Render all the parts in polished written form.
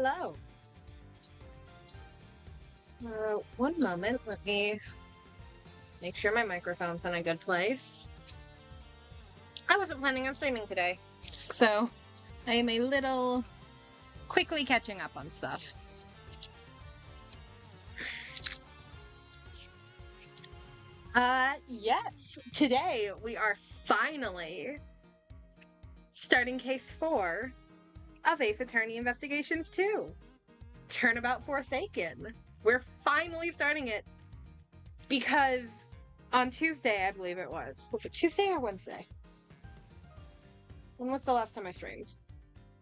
hello. One moment, let me make sure my microphone's in a good place. I wasn't planning on streaming today, so I am a little quickly catching up on stuff. Yes, today we are finally starting case 4 of Ace Attorney Investigations 2. Turnabout Forsaken. We're finally starting it because on Tuesday, I believe it was. Was it Tuesday or Wednesday? When was the last time I streamed?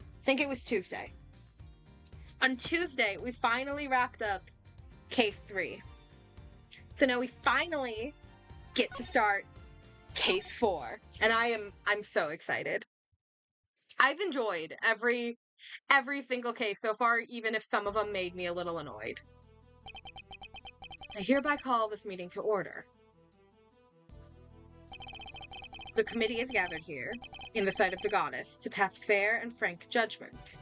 I think it was Tuesday. On Tuesday, we finally wrapped up case 3. So now we finally get to start case 4. And I'm so excited. I've enjoyed every single case so far, even if some of them made me a little annoyed. I hereby call this meeting to order. The committee is gathered here, in the sight of the goddess, to pass fair and frank judgment.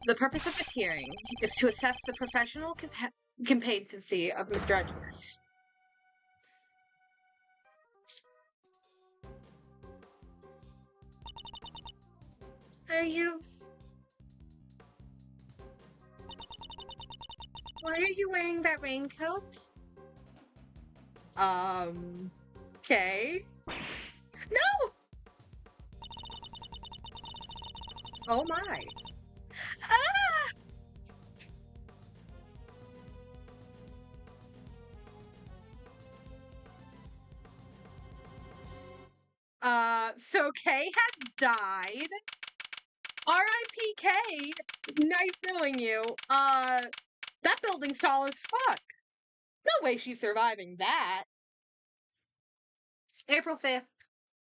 The purpose of this hearing is to assess the professional competency of Mr. Edgeworth. Why are you wearing that raincoat? Okay. No! Oh my. So Kay has died. R.I.P. Kay. Nice knowing you. That building's tall as fuck. No way she's surviving that. April 5th,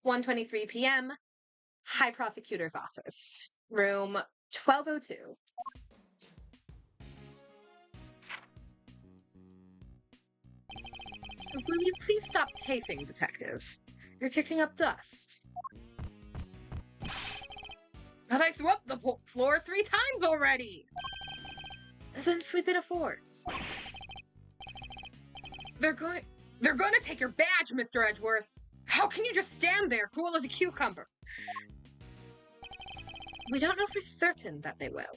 1:23 p.m. High Prosecutor's Office. Room 1202. Will you please stop pacing, Detective? You're kicking up dust. But I swept the floor 3 times already! Then sweep it affords. They're going to take your badge, Mr. Edgeworth! How can you just stand there, cool as a cucumber? We don't know for certain that they will.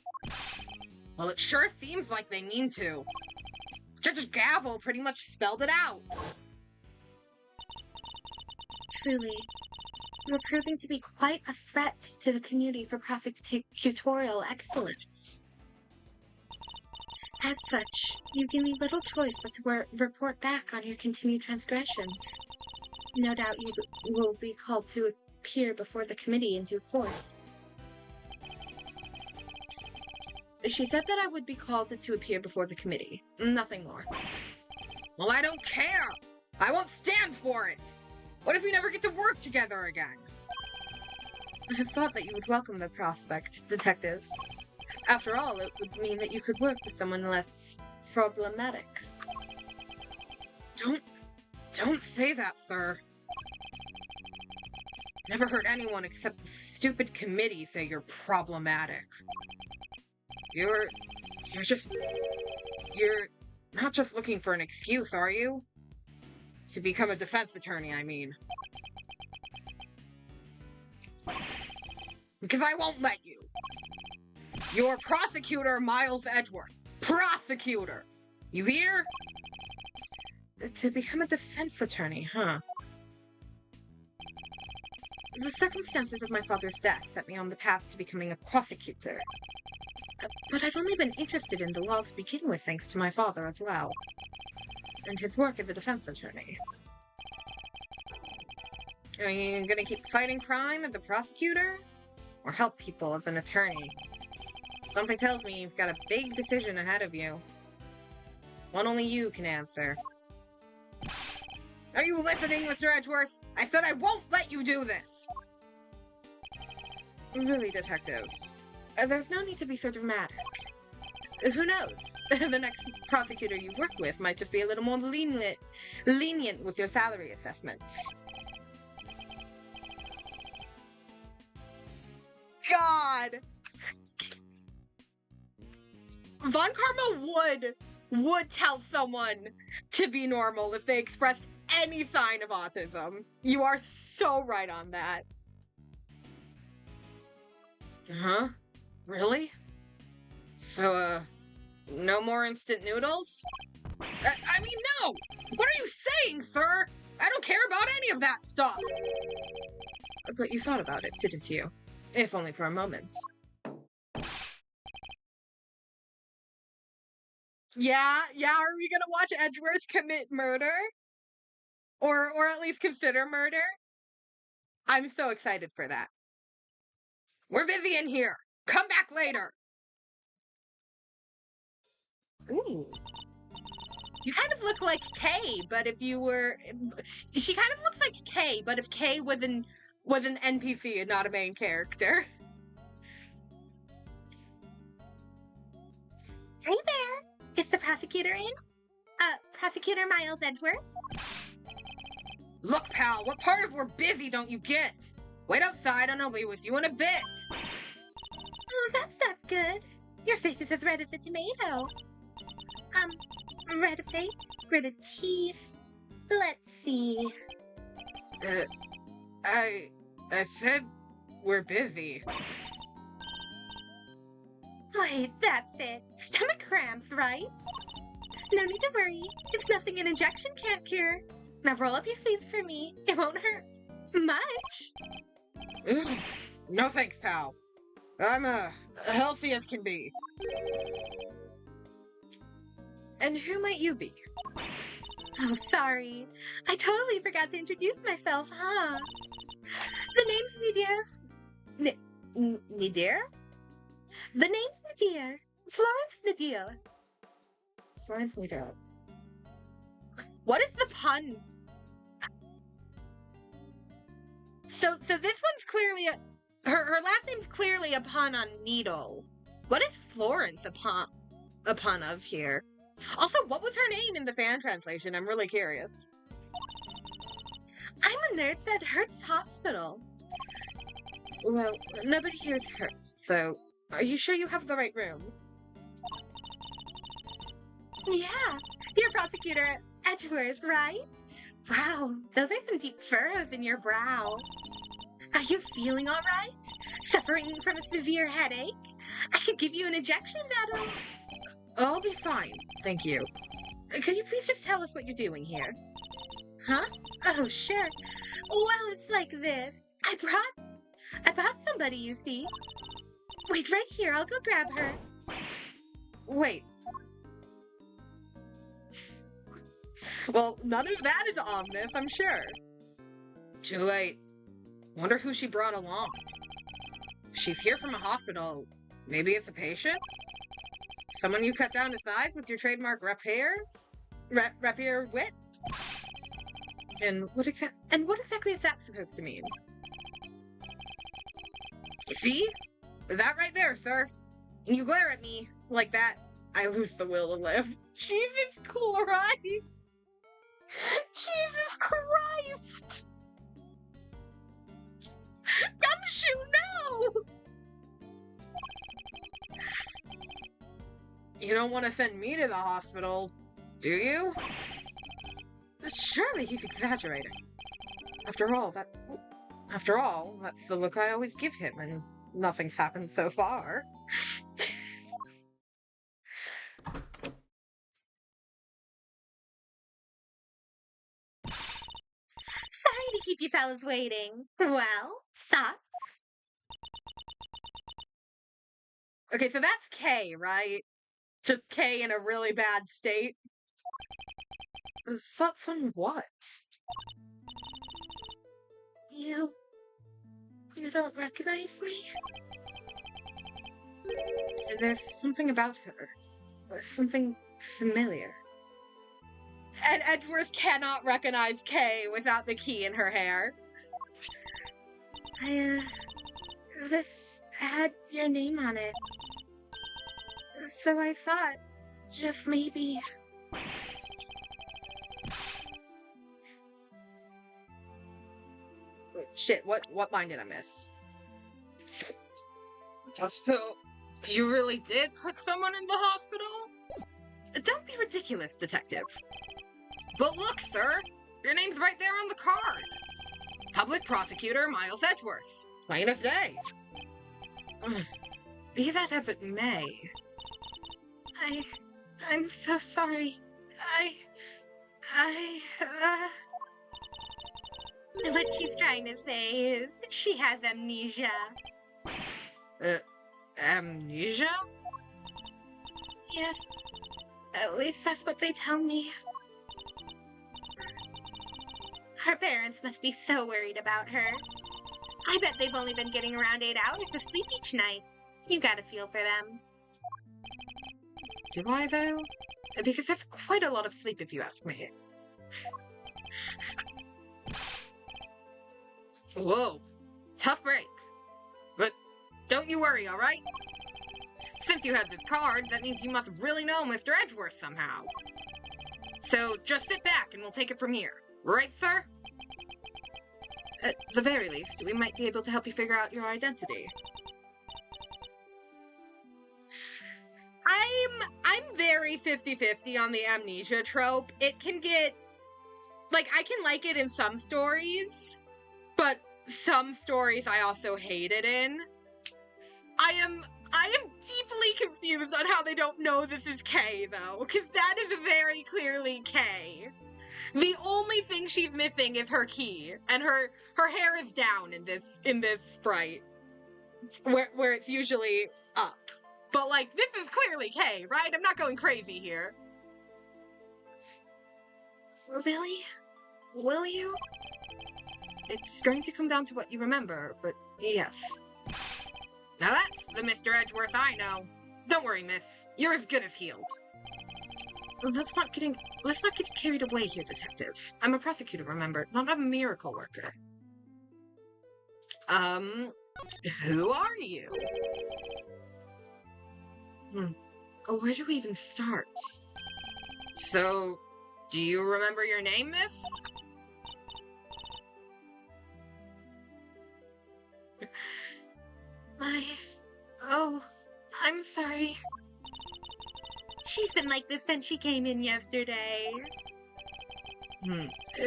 Well, it sure seems like they mean to. Judge Gavel pretty much spelled it out. Truly, you are proving to be quite a threat to the community for prosecutorial excellence. As such, you give me little choice but to report back on your continued transgressions. No doubt you will be called to appear before the committee in due course. She said that I would be called to appear before the committee. Nothing more. Well, I don't care! I won't stand for it! What if we never get to work together again? I have thought that you would welcome the prospect, Detective. After all, it would mean that you could work with someone less problematic. Don't say that, sir. Never heard anyone except the stupid committee say you're problematic. You're not just looking for an excuse, are you? To become a defense attorney, I mean. Because I won't let you. You're Prosecutor Miles Edgeworth. Prosecutor! You hear? To become a defense attorney, huh? The circumstances of my father's death set me on the path to becoming a prosecutor. But I've only been interested in the law to begin with thanks to my father as well. And his work as a defense attorney. Are you gonna keep fighting crime as a prosecutor? Or help people as an attorney? Something tells me you've got a big decision ahead of you. One only you can answer. Are you listening, Mr. Edgeworth? I said I won't let you do this! Really, Detective? There's no need to be so dramatic. Who knows? The next prosecutor you work with might just be a little more lenient with your salary assessments. God! Von Karma would tell someone to be normal if they expressed any sign of autism. You are so right on that. Huh? Really? So, no more instant noodles? I mean, no! What are you saying, sir? I don't care about any of that stuff! But you thought about it, didn't you? If only for a moment. Yeah, are we gonna watch Edgeworth commit murder? Or at least consider murder? I'm so excited for that. We're busy in here! Come back later! Ooh. You kind of look like Kay, but if you were... She kind of looks like Kay, but if Kay was an NPC and not a main character. Hey there! Is the prosecutor in? Prosecutor Miles Edgeworth? Look, pal, what part of we're busy don't you get? Wait outside and I'll be with you in a bit. Oh, that's not good. Your face is as red as a tomato. Red face, gritted teeth. Let's see. I said we're busy. Wait, that's it. Stomach cramps, right? No need to worry. It's nothing an injection can't cure. Now roll up your sleeves for me. It won't hurt much. Ugh. No thanks, pal. I'm healthy as can be. And who might you be? Oh, sorry. I totally forgot to introduce myself, huh? The name's Nadir. Nadir? The name's Nadir. Florence Nadir. Florence Nadir. What is the pun? So this one's clearly her last name's clearly a pun on needle. What is Florence a pun of here? Also, what was her name in the fan translation? I'm really curious. I'm a nurse at Hertz Hospital. Well, nobody here is hurt, so are you sure you have the right room? Yeah, you're Prosecutor Edgeworth, right? Wow, those are some deep furrows in your brow. Are you feeling all right? Suffering from a severe headache? I could give you an injection that'll... I'll be fine, thank you. Can you please just tell us what you're doing here? Huh? Oh, sure. Well, it's like this. I brought somebody, you see. Wait right here, I'll go grab her. Wait. Well, none of that is ominous, I'm sure. Too late. Wonder who she brought along. If she's here from a hospital, maybe it's a patient? Someone you cut down to size with your trademark rapier wit? And what exactly is that supposed to mean? See? That right there, sir. And you glare at me like that, I lose the will to live. Jesus Christ! Jesus Christ! Gumshoe, no! You don't want to send me to the hospital, do you? Surely he's exaggerating. After all, that's the look I always give him, and nothing's happened so far. Sorry to keep you fellas waiting. Well, thoughts? Okay, so that's K, right? Just K in a really bad state. Thoughts on what? You don't recognize me? There's something about her. Something familiar. And Edgeworth cannot recognize Kay without the key in her hair. This had your name on it. So I thought, just maybe... Shit, what line did I miss? So, You really did put someone in the hospital? Don't be ridiculous, Detective. But look, sir, your name's right there on the card. Public Prosecutor Miles Edgeworth. Plain as day. Be that as it may. I'm so sorry. What she's trying to say is she has amnesia. Amnesia? Yes. At least that's what they tell me. Her parents must be so worried about her. I bet they've only been getting around 8 hours of sleep each night. You gotta feel for them. Do I, though? Because that's quite a lot of sleep, if you ask me. Whoa. Tough break. But don't you worry, alright? Since you have this card, that means you must really know Mr. Edgeworth somehow. So just sit back and we'll take it from here. Right, sir? At the very least, we might be able to help you figure out your identity. I'm very 50-50 on the amnesia trope. It can get... Like, I can like it in some stories, but some stories I also hate it in. I am deeply confused on how they don't know this is Kay, though, because that is very clearly Kay. The only thing she's missing is her key, and her hair is down in this sprite, where it's usually up. But like, this is clearly Kay, right? I'm not going crazy here. Really? Will you? It's going to come down to what you remember, but yes. Now that's the Mr. Edgeworth I know. Don't worry, miss. You're as good as healed. Let's not get carried away here, Detective. I'm a prosecutor, remember, not a miracle worker. Who are you? Where do we even start? So, do you remember your name, miss? I'm sorry. She's been like this since she came in yesterday.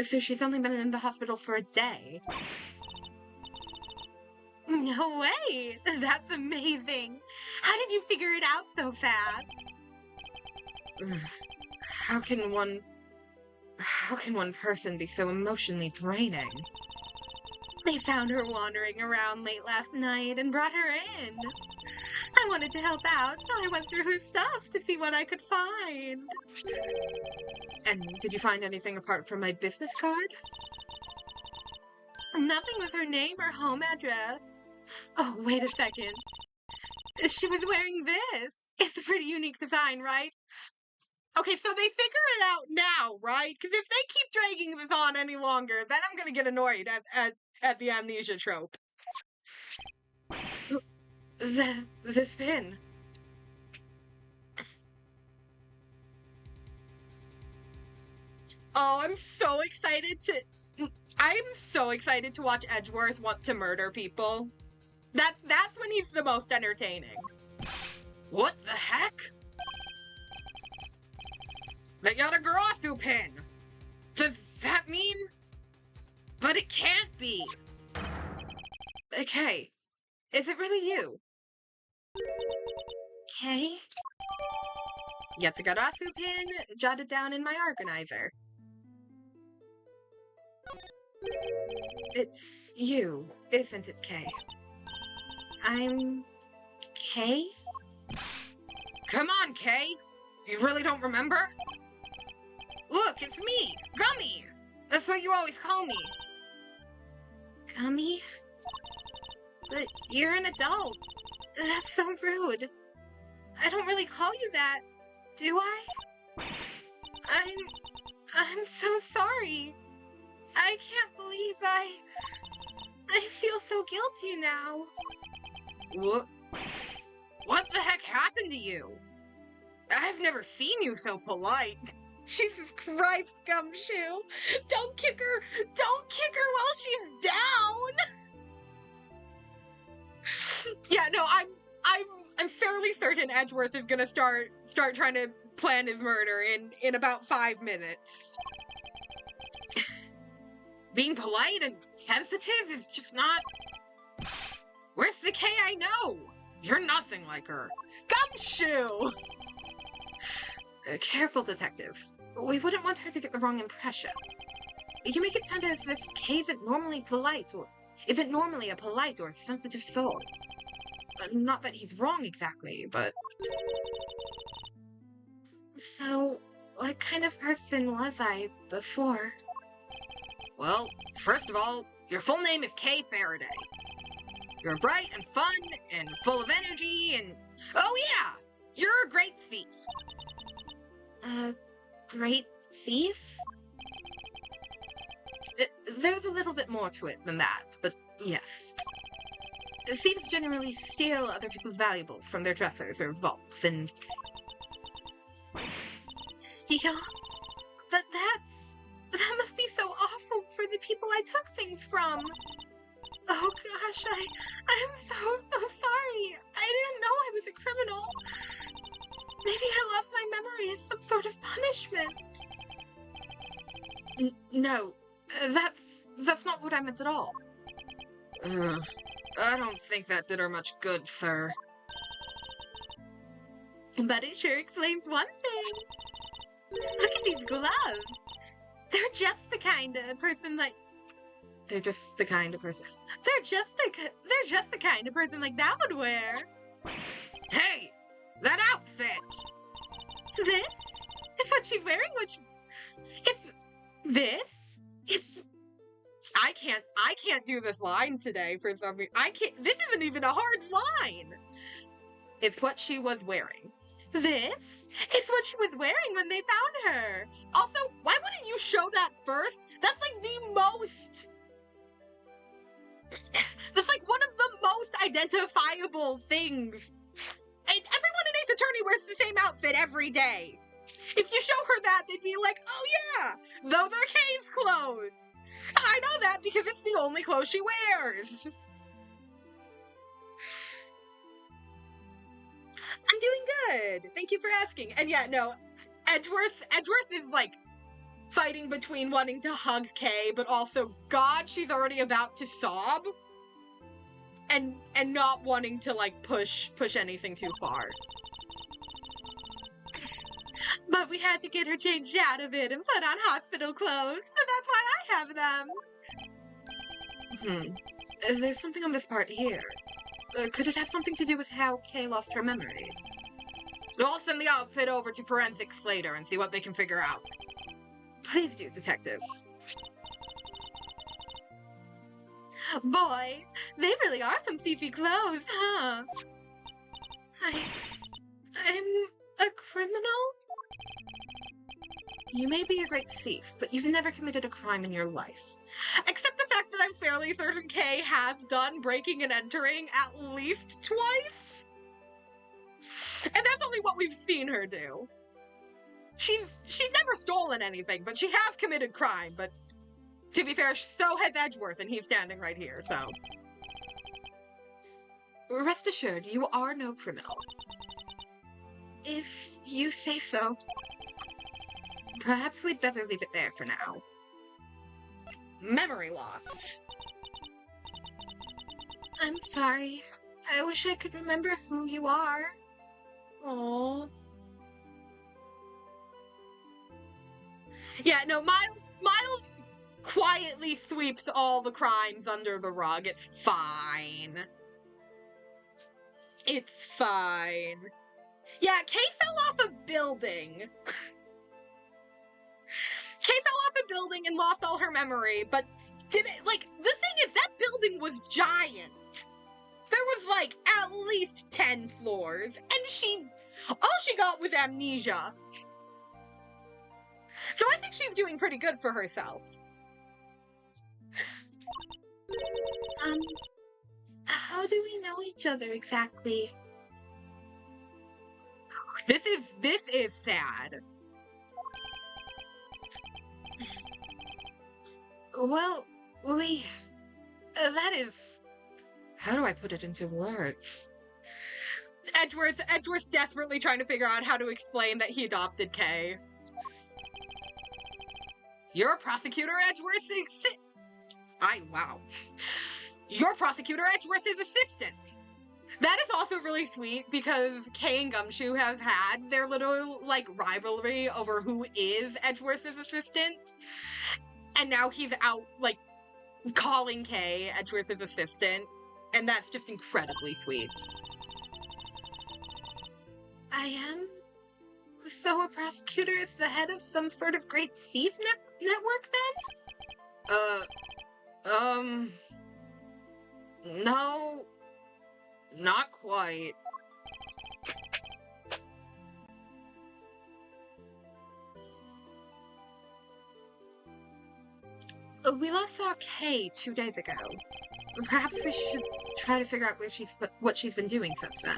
So she's only been in the hospital for a day? No way! That's amazing! How did you figure it out so fast? How can one person be so emotionally draining? They found her wandering around late last night and brought her in. I wanted to help out, so I went through her stuff to see what I could find. And did you find anything apart from my business card? Nothing with her name or home address. Oh, wait a second. She was wearing this. It's a pretty unique design, right? Okay, so they figure it out now, right? Because if they keep dragging this on any longer, then I'm gonna get annoyed at the amnesia trope. This pin. Oh, I'm so excited to watch Edgeworth want to murder people. That's when he's the most entertaining. What the heck? They got a Garasu pin! Does that mean? But it can't be! Okay, is it really you? Okay. Yet the Garasu pin jotted down in my organizer. It's you, isn't it, Kay? I'm... Kay? Come on, Kay! You really don't remember? Look, it's me! Gummy! That's what you always call me. Gummy? But you're an adult. That's so rude. I don't really call you that, do I? I'm so sorry. I can't believe I feel so guilty now. What the heck happened to you? I've never seen you so polite. Jesus Christ, Gumshoe. Don't kick her while she's down. Yeah, no, I'm I'm fairly certain Edgeworth is gonna start trying to plan his murder in about 5 minutes. Being polite and sensitive is just not... Where's the Kay I know? You're nothing like her. Gumshoe! Careful, detective. We wouldn't want her to get the wrong impression. You make it sound as if Kay isn't normally a polite or sensitive soul. Not that he's wrong exactly, but... So, what kind of person was I before? Well, first of all, your full name is Kay Faraday. You're bright and fun and full of energy and... Oh yeah! You're a great thief. A great thief? There's a little bit more to it than that, but yes. Thieves generally steal other people's valuables from their dressers or vaults and... Steal? But that must be so awful for the people I took things from. Oh gosh, I'm so sorry. I didn't know I was a criminal. Maybe I lost my memory as some sort of punishment. No, that's not what I meant at all. I don't think that did her much good, sir. But it sure explains one thing. Look at these gloves. They're just the kind of person like... They're just the kind of person like that would wear. Hey! That outfit! This is what she's wearing, I can't do this line today for some reason. This isn't even a hard line! It's what she was wearing. This is what she was wearing when they found her. Also, why wouldn't you show that first? That's like the most... That's like one of the most identifiable things. And everyone in Ace Attorney wears the same outfit every day. If you show her that, they'd be like, oh yeah, those are Kay's clothes. I know that because it's the only clothes she wears. I'm doing good. Thank you for asking. And yeah, no, Edgeworth is like fighting between wanting to hug Kay, but also, God, she's already about to sob. And not wanting to like push anything too far. But we had to get her changed out of it and put on hospital clothes, so that's why I have them. There's something on this part here. Could it have something to do with how Kay lost her memory? I'll send the outfit over to forensics later and see what they can figure out. Please do, detective. Boy, they really are some thiefy clothes, huh? I'm a criminal? You may be a great thief, but you've never committed a crime in your life. Except the fact that I'm fairly certain Kay has done breaking and entering at least twice. And that's only what we've seen her do. She's never stolen anything, but she has committed crime, but to be fair, so has Edgeworth, and he's standing right here, so. Rest assured, you are no criminal. If you say so. Perhaps we'd better leave it there for now. Memory loss. I'm sorry. I wish I could remember who you are. Aww. Yeah, no, Miles quietly sweeps all the crimes under the rug. It's fine. It's fine. Yeah, Kay fell off a building. Kay fell off a building and lost all her memory, but did it, like, the thing is, that building was giant. There was, like, at least 10 floors, and all she got was amnesia. So I think she's doing pretty good for herself. How do we know each other exactly? This is sad. Well, that is... How do I put it into words? Edgeworth's desperately trying to figure out how to explain that he adopted Kay. You're a prosecutor, Edgeworth? Wow. You're prosecutor Edgeworth's assistant. That is also really sweet because Kay and Gumshoe have had their little, like, rivalry over who is Edgeworth's assistant. And now he's out, like, calling Kay Edgeworth's assistant. And that's just incredibly sweet. I am? So a prosecutor is the head of some sort of great thief network, then? No. Not quite. We last saw Kay 2 days ago. Perhaps we should try to figure out what she's been doing since then.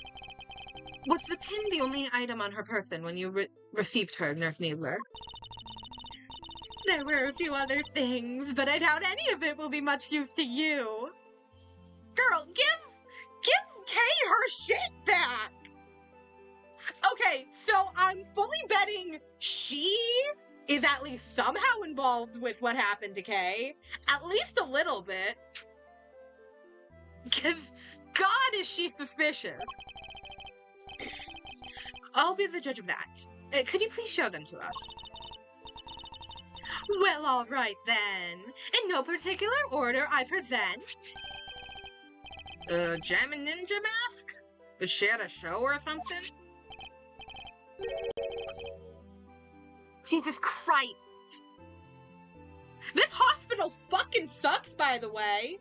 Was the pin the only item on her person when you received her, Nurse Needler? There were a few other things, but I doubt any of it will be much use to you. Girl, give Kay her shit back! Okay, so I'm fully betting she is at least somehow involved with what happened to Kay. At least a little bit. Because, God, is she suspicious. I'll be the judge of that. Could you please show them to us? Well, all right then. In no particular order, I present... Gem and Ninja Mask? Is she at a show or something? Jesus Christ! This hospital fucking sucks, by the way!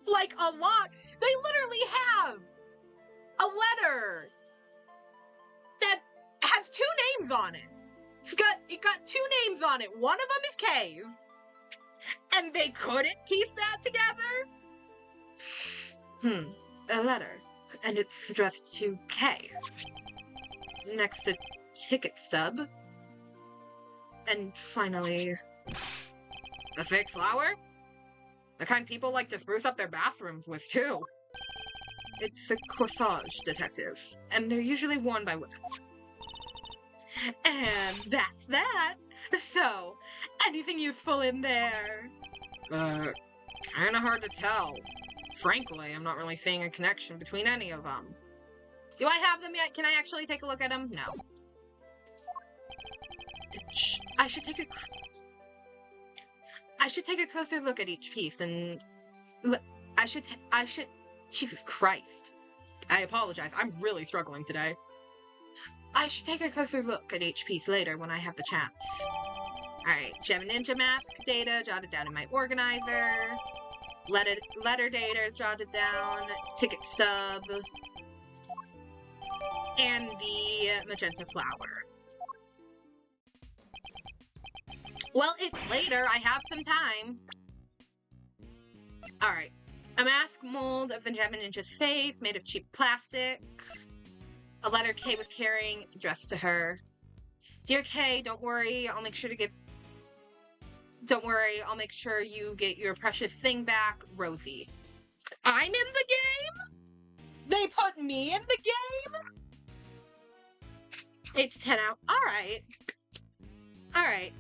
Like, a lot. They literally have a letter that has 2 names on it. It got 2 names on it. One of them is Kay's. And they couldn't piece that together? A letter. And it's addressed to Kay. Next to ticket stub. And finally... a fake flower? The kind people like to spruce up their bathrooms with, too. It's a corsage, detective. And they're usually worn by women. And that's that. So, anything useful in there? Kinda hard to tell. Frankly, I'm not really seeing a connection between any of them. Do I have them yet? Can I actually take a look at them? No. I should take a closer look at each piece and... I should... Jesus Christ. I apologize. I'm really struggling today. I should take a closer look at each piece later when I have the chance. Alright, Gem Ninja Mask data jotted down in my organizer. Letter data jotted down. Ticket stub. And the magenta flower. Well, it's later. I have some time. Alright. A mask mold of the Gem Ninja's face made of cheap plastic. A letter Kay was carrying. It's addressed to her. Dear Kay, don't worry. I'll make sure you get your precious thing back, Rosie. I'm in the game? They put me in the game? It's 10 out. Alright. Alright.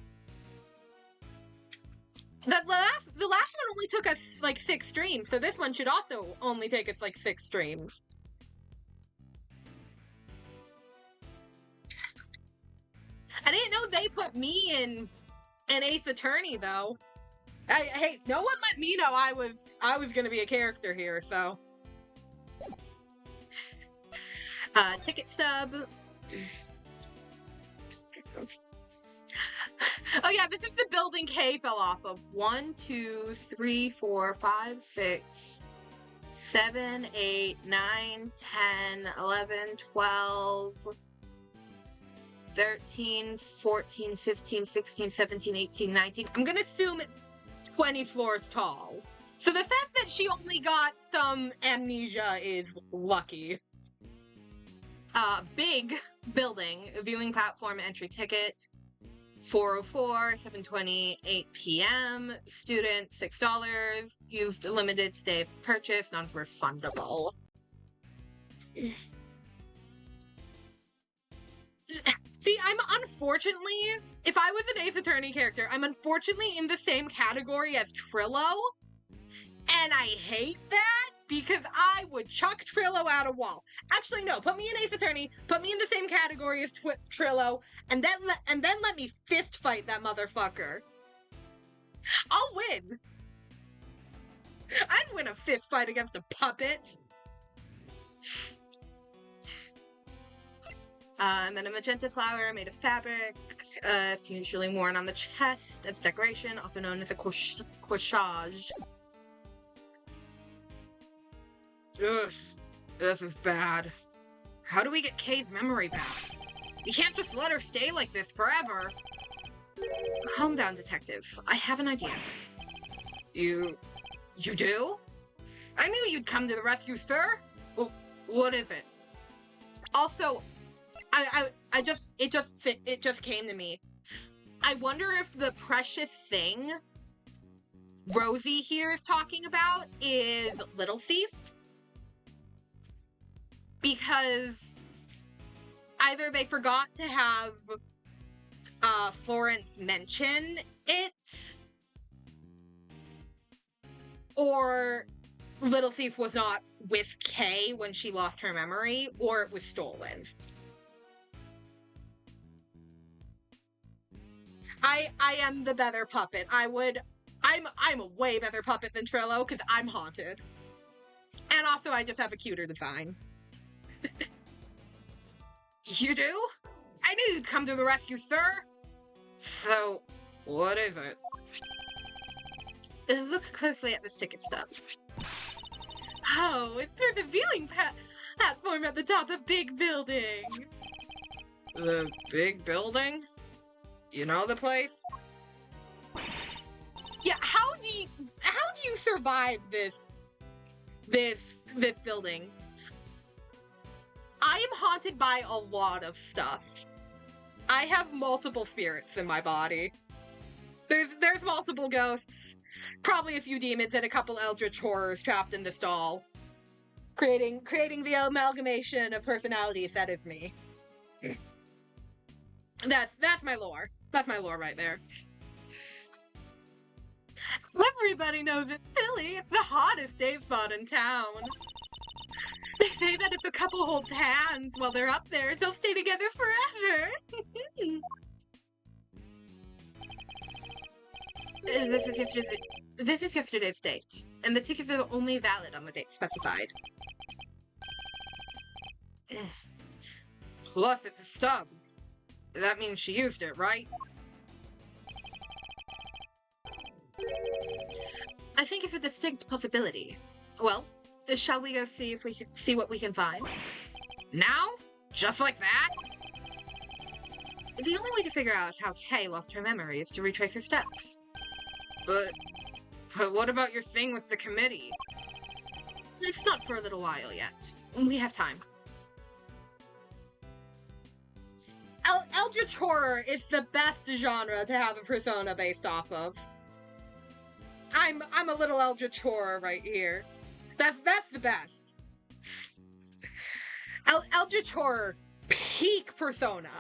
The last one only took us, like, 6 streams, so this one should also only take us, like, 6 streams. I didn't know they put me in an Ace Attorney, though. Hey, no one let me know I was gonna be a character here, so. Ticket stub. Oh yeah, this is the building Kay fell off of. 1, 2, 3, 4, 5, 6, 7, 8, 9, 10, 11, 12, 13, 14, 15, 16, 17, 18, 19. I'm gonna assume it's 20 floors tall. So the fact that she only got some amnesia is lucky. Big building, viewing platform, entry ticket. 404, 7:20, 8 p.m. Student, $6. Used limited today purchase, non-refundable. See, I'm unfortunately, if I was an Ace Attorney character, I'm unfortunately in the same category as Trillo, and I hate that because I would chuck Trillo out a wall. Actually, no, put me in Ace Attorney, put me in the same category as Trillo, and then let me fist fight that motherfucker. I'll win. I'd win a fist fight against a puppet. And then a magenta flower made of fabric. It's usually worn on the chest as decoration, also known as a corsage. Ugh, this is bad. How do we get Kay's memory back? We can't just let her stay like this forever. Calm down, detective. I have an idea. You do? I knew you'd come to the rescue, sir. Well, what is it? Also, it just came to me. I wonder if the precious thing Rosie here is talking about is Little Thief. Because either they forgot to have Florence mention it, or Little Thief was not with Kay when she lost her memory, or it was stolen. I am the better puppet. I'm a way better puppet than Trillo because I'm haunted. And also I just have a cuter design. You do? I knew you'd come to the rescue, sir. So, what is it? Look closely at this ticket stub. Oh, it's for the viewing platform at the top of Big Building. The Big Building? You know the place? Yeah, how do you survive this building? I am haunted by a lot of stuff. I have multiple spirits in my body. There's multiple ghosts, probably a few demons, and a couple eldritch horrors trapped in this doll. Creating the amalgamation of personalities that is me. That's my lore. That's my lore right there. Everybody knows it's silly. It's the hottest day spot in town. They say that if a couple holds hands while they're up there, they'll stay together forever. This is yesterday's date, and the tickets are only valid on the date specified. Plus, it's a stub. That means she used it, right? I think it's a distinct possibility. Well, shall we go see if we can see what we can find? Now? Just like that? The only way to figure out how Kay lost her memory is to retrace her steps. But what about your thing with the committee? It's not for a little while yet. We have time. Eldritch horror is the best genre to have a persona based off of. I'm a little eldritch horror right here. That's the best. Eldritch horror, peak persona.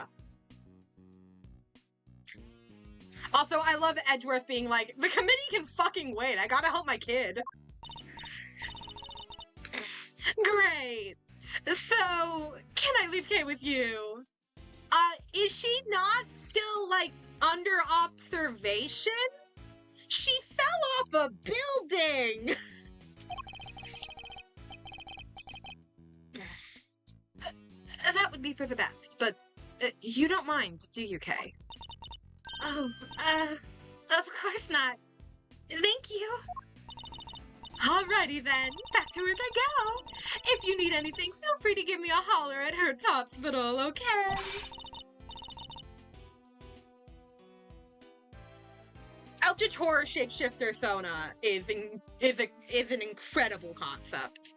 Also, I love Edgeworth being like, the committee can fucking wait. I gotta help my kid. Great. So, can I leave Kay with you? Is she not still, like, under observation? She fell off a building! That would be for the best, but you don't mind, do you, Kay? Oh, of course not. Thank you. Alrighty then, back to work I go. If you need anything, feel free to give me a holler at Hertz Hospital, okay? Eldritch horror shapeshifter Sona is an incredible concept.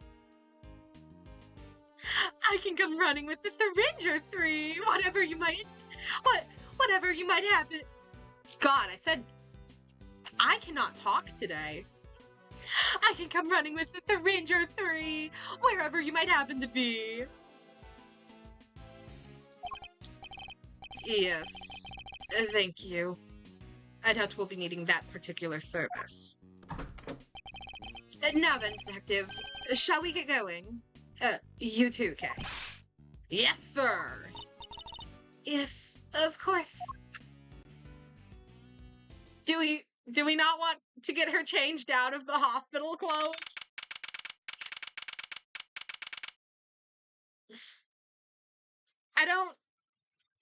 I can come running with the syringe or three, whatever you might have. God, I said I cannot talk today. I can come running with the syringe or three, wherever you might happen to be. Yes. Thank you. I doubt we'll be needing that particular service. Now then, Detective, shall we get going? You too, Kay. Yes, sir! Yes, of course. Do we not want to get her changed out of the hospital clothes?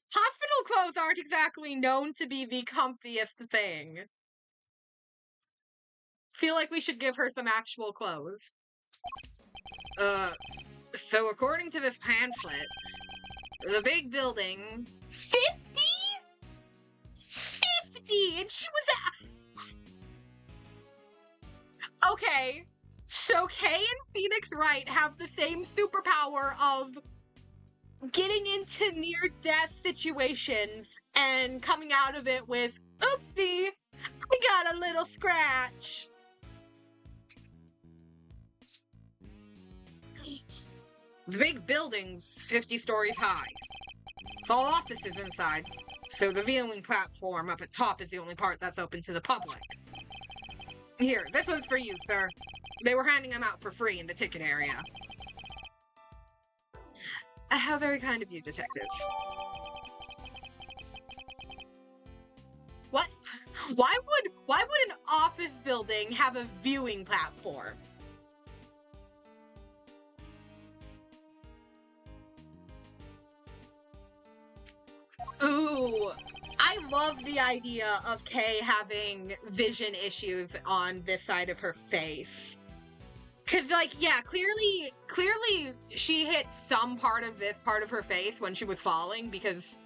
Hospital clothes aren't exactly known to be the comfiest thing. Feel like we should give her some actual clothes. So according to this pamphlet, the big building... 50? 50! And she was at... Okay, so Kay and Phoenix Wright have the same superpower of getting into near-death situations and coming out of it with, oopsie, we got a little scratch. The big building's 50 stories high. It's all offices inside, so the viewing platform up at top is the only part that's open to the public. Here, this one's for you, sir. They were handing them out for free in the ticket area. How very kind of you, Detective. What? Why would an office building have a viewing platform? Ooh, I love the idea of Kay having vision issues on this side of her face. Cause like, yeah, clearly she hit some part of this part of her face when she was falling, because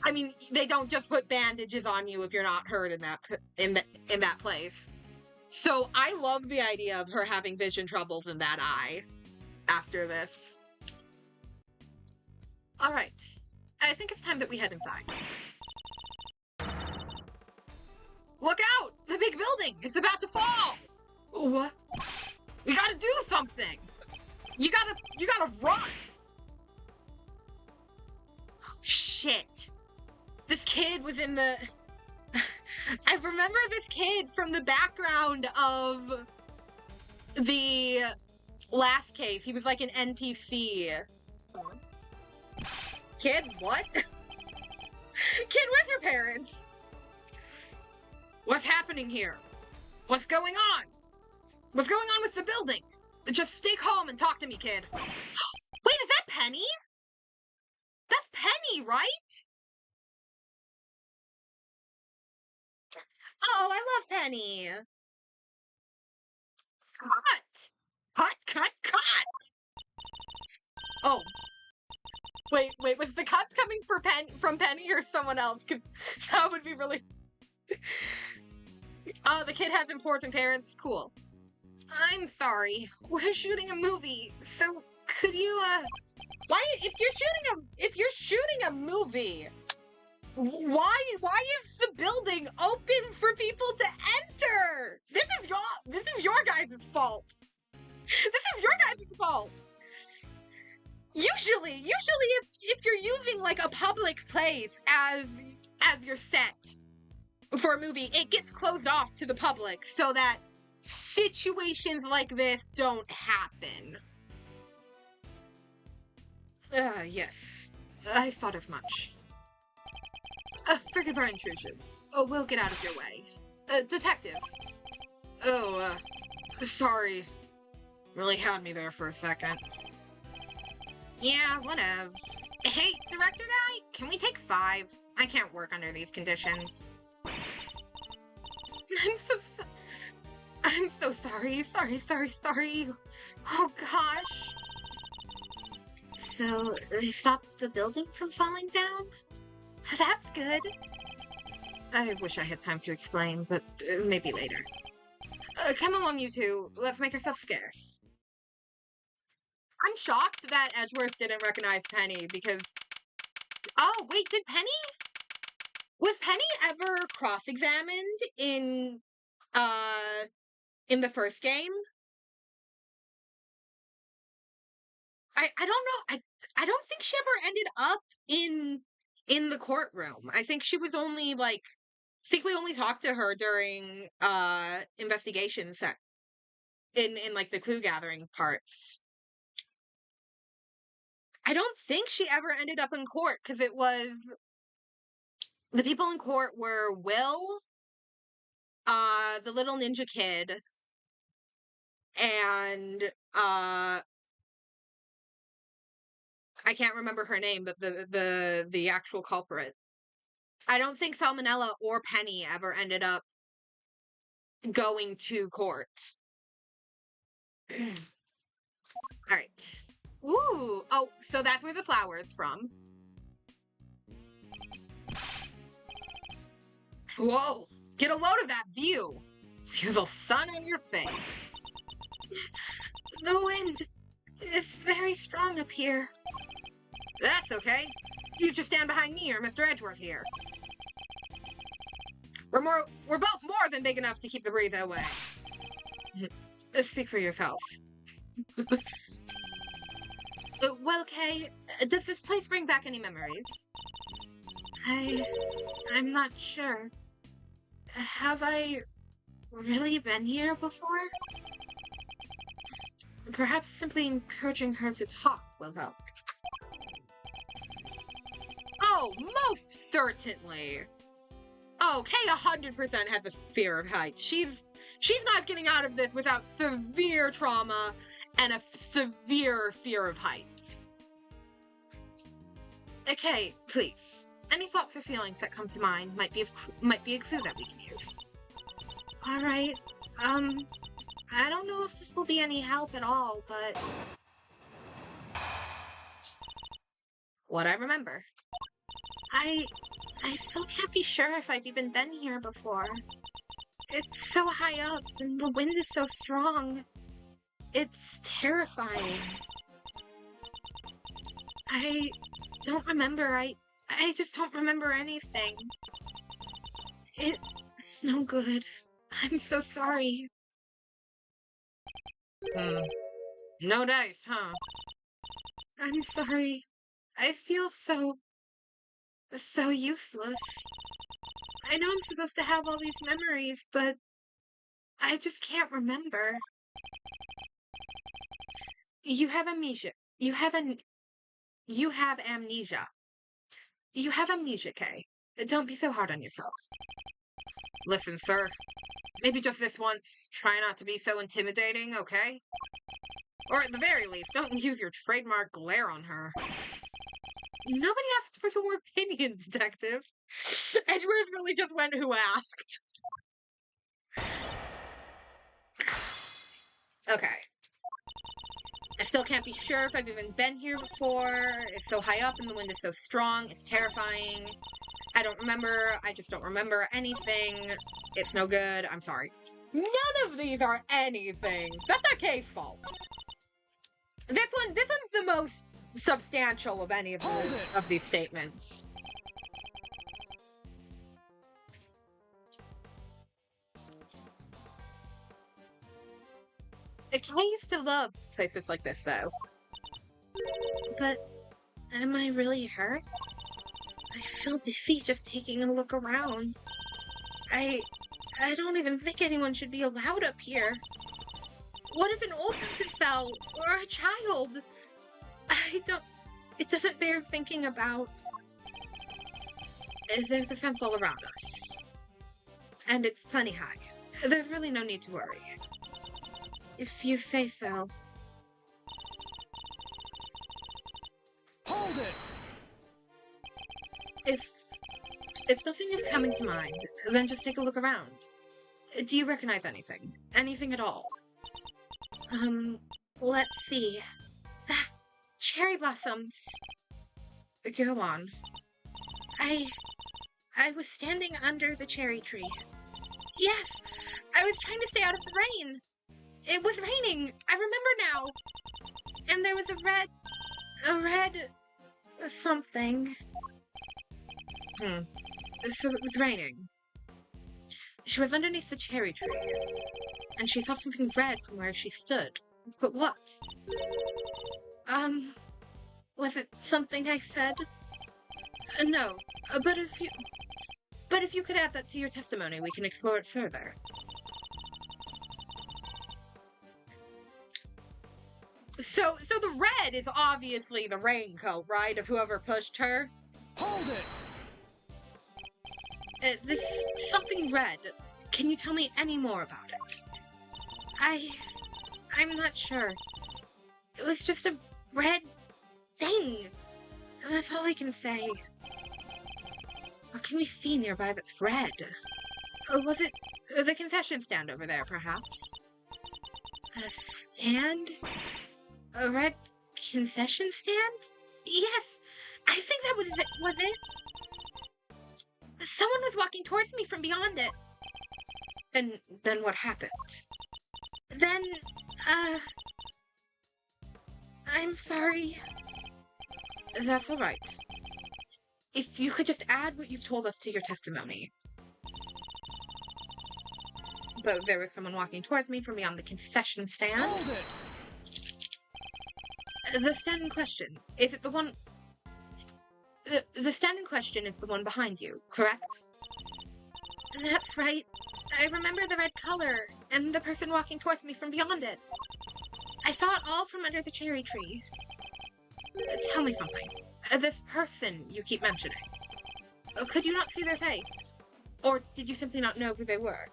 I mean, they don't just put bandages on you if you're not hurt in that place. So I love the idea of her having vision troubles in that eye after this. All right. I think it's time that we head inside. Look out! The big building is about to fall! What? We gotta do something! You gotta run! Oh, shit. This kid was in the... I remember this kid from the background of the last case. He was like an NPC. Kid, what? Kid with your parents. What's happening here? What's going on? What's going on with the building? Just stay calm and talk to me, kid. Wait, is that Penny? That's Penny, right? Oh, I love Penny. Cut. Oh. Wait, was the cuts coming from Penny or someone else? Because that would be really... Oh, the kid has important parents? Cool. I'm sorry. We're shooting a movie, so could you, if you're shooting a movie, why is the building open for people to enter? This is your guys' fault. This is your guys' fault. Usually if you're using like a public place as your set for a movie, it gets closed off to the public so that situations like this don't happen. Yes. I thought as much. Forgive our intrusion. Oh, we'll get out of your way. Detective. Oh, sorry. Really had me there for a second. Yeah, whatevs. Hey, director guy, can we take 5? I can't work under these conditions. I'm so sorry. Sorry. Oh gosh. So, they stopped the building from falling down? That's good. I wish I had time to explain, but maybe later. Come along, you two. Let's make ourselves scarce. I'm shocked that Edgeworth didn't recognize Penny, because... Oh, wait, did Penny... Was Penny ever cross-examined in the first game? I don't know. I don't think she ever ended up in in the courtroom. I think she was only like, I think we only talked to her during investigations in like the clue gathering parts. I don't think she ever ended up in court because it was the people in court were Will, the little ninja kid, and I can't remember her name, but the actual culprit. I don't think Salmonella or Penny ever ended up going to court. All right. Ooh. Oh, so that's where the flower is from. Whoa. Get a load of that view. Feel the sun on your face. The wind is very strong up here. That's okay. You just stand behind me or Mr. Edgeworth here. We're both more than big enough to keep the breeze away. Speak for yourself. Well, Kay, does this place bring back any memories? I'm not sure. Have I really been here before? Perhaps simply encouraging her to talk will help. Oh, most certainly. Oh, Kay 100% has a fear of heights. She's not getting out of this without severe trauma and a severe fear of heights. Okay, please. Any thoughts or feelings that come to mind might be a clue that we can use. All right. I don't know if this will be any help at all, but what I remember. I still can't be sure if I've even been here before. It's so high up, and the wind is so strong. It's terrifying. I don't remember. I just don't remember anything. It's no good. I'm so sorry. No dice, huh? I'm sorry. I feel so useless. I know I'm supposed to have all these memories, but I just can't remember. You have amnesia. You have amnesia. You have amnesia, Kay. Don't be so hard on yourself. Listen, sir. Maybe just this once, try not to be so intimidating, okay? Or at the very least, don't use your trademark glare on her. Nobody asked for your opinion, detective. Edgeworth really just went who asked. Okay. I still can't be sure if I've even been here before. It's so high up and the wind is so strong. It's terrifying. I don't remember. I just don't remember anything. It's no good. I'm sorry. None of these are anything. That's not Kay's fault. This one's the most substantial of any of these statements. Kay used to love places like this, though. But am I really hurt? I feel dizzy just taking a look around. I don't even think anyone should be allowed up here. What if an old person fell? Or a child? It doesn't bear thinking about. There's a fence all around us. And it's plenty high. There's really no need to worry. If you say so. Hold it! If nothing is coming to mind, then just take a look around. Do you recognize anything? Anything at all? Let's see. Cherry blossoms. Go on. I was standing under the cherry tree. Yes! I was trying to stay out of the rain. It was raining. I remember now. And there was a red something. So it was raining. She was underneath the cherry tree, and she saw something red from where she stood. But what? Was it something I said? No, but if you could add that to your testimony, we can explore it further. So the red is obviously the raincoat, right? Of whoever pushed her. Hold it! This something red. Can you tell me any more about it? I'm not sure. It was just a red thing. That's all I can say. What can we see nearby that's red? Was it the concession stand over there, perhaps? A stand? A red concession stand? Yes, I think that was it. Someone was walking towards me from beyond it. And then what happened? Then, I'm sorry. That's all right. If you could just add what you've told us to your testimony. But there was someone walking towards me from beyond the concession stand. Hold it! The stand in question, is it the one... The stand in question is the one behind you, correct? That's right. I remember the red color, and the person walking towards me from beyond it. I saw it all from under the cherry tree. Tell me something. This person you keep mentioning. Could you not see their face? Or did you simply not know who they were?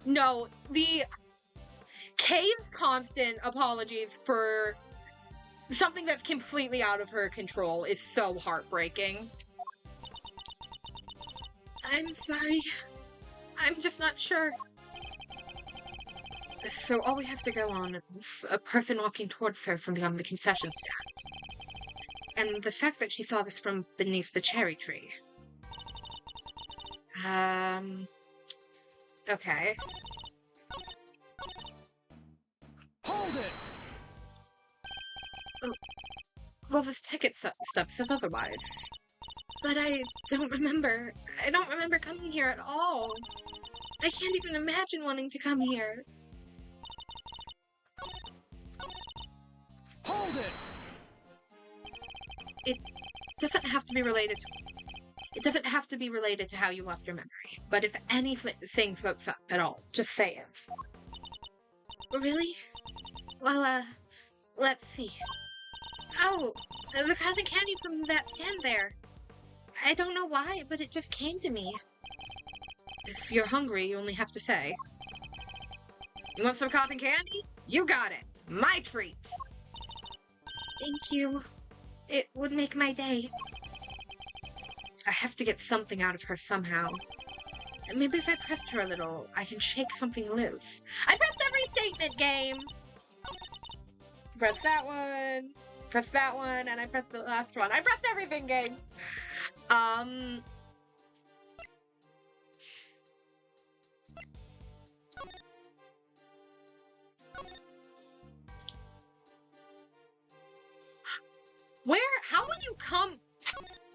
No, Kay's constant apologies for something that's completely out of her control is so heartbreaking. I'm sorry. I'm just not sure. So all we have to go on is a person walking towards her from beyond the concession stand. And the fact that she saw this from beneath the cherry tree. Okay. Hold it! Well, this ticket stub says otherwise. But I don't remember. I don't remember coming here at all. I can't even imagine wanting to come here. Hold it! It doesn't have to be related to... It doesn't have to be related to how you lost your memory. But if anything floats up at all, just say it. Really? Well, let's see. Oh, the cotton candy from that stand there. I don't know why, but it just came to me. If you're hungry, you only have to say. You want some cotton candy? You got it. My treat. Thank you. It would make my day. I have to get something out of her somehow. Maybe if I pressed her a little, I can shake something loose. I pressed every statement, game! Press that one, and I pressed the last one. I pressed everything, game!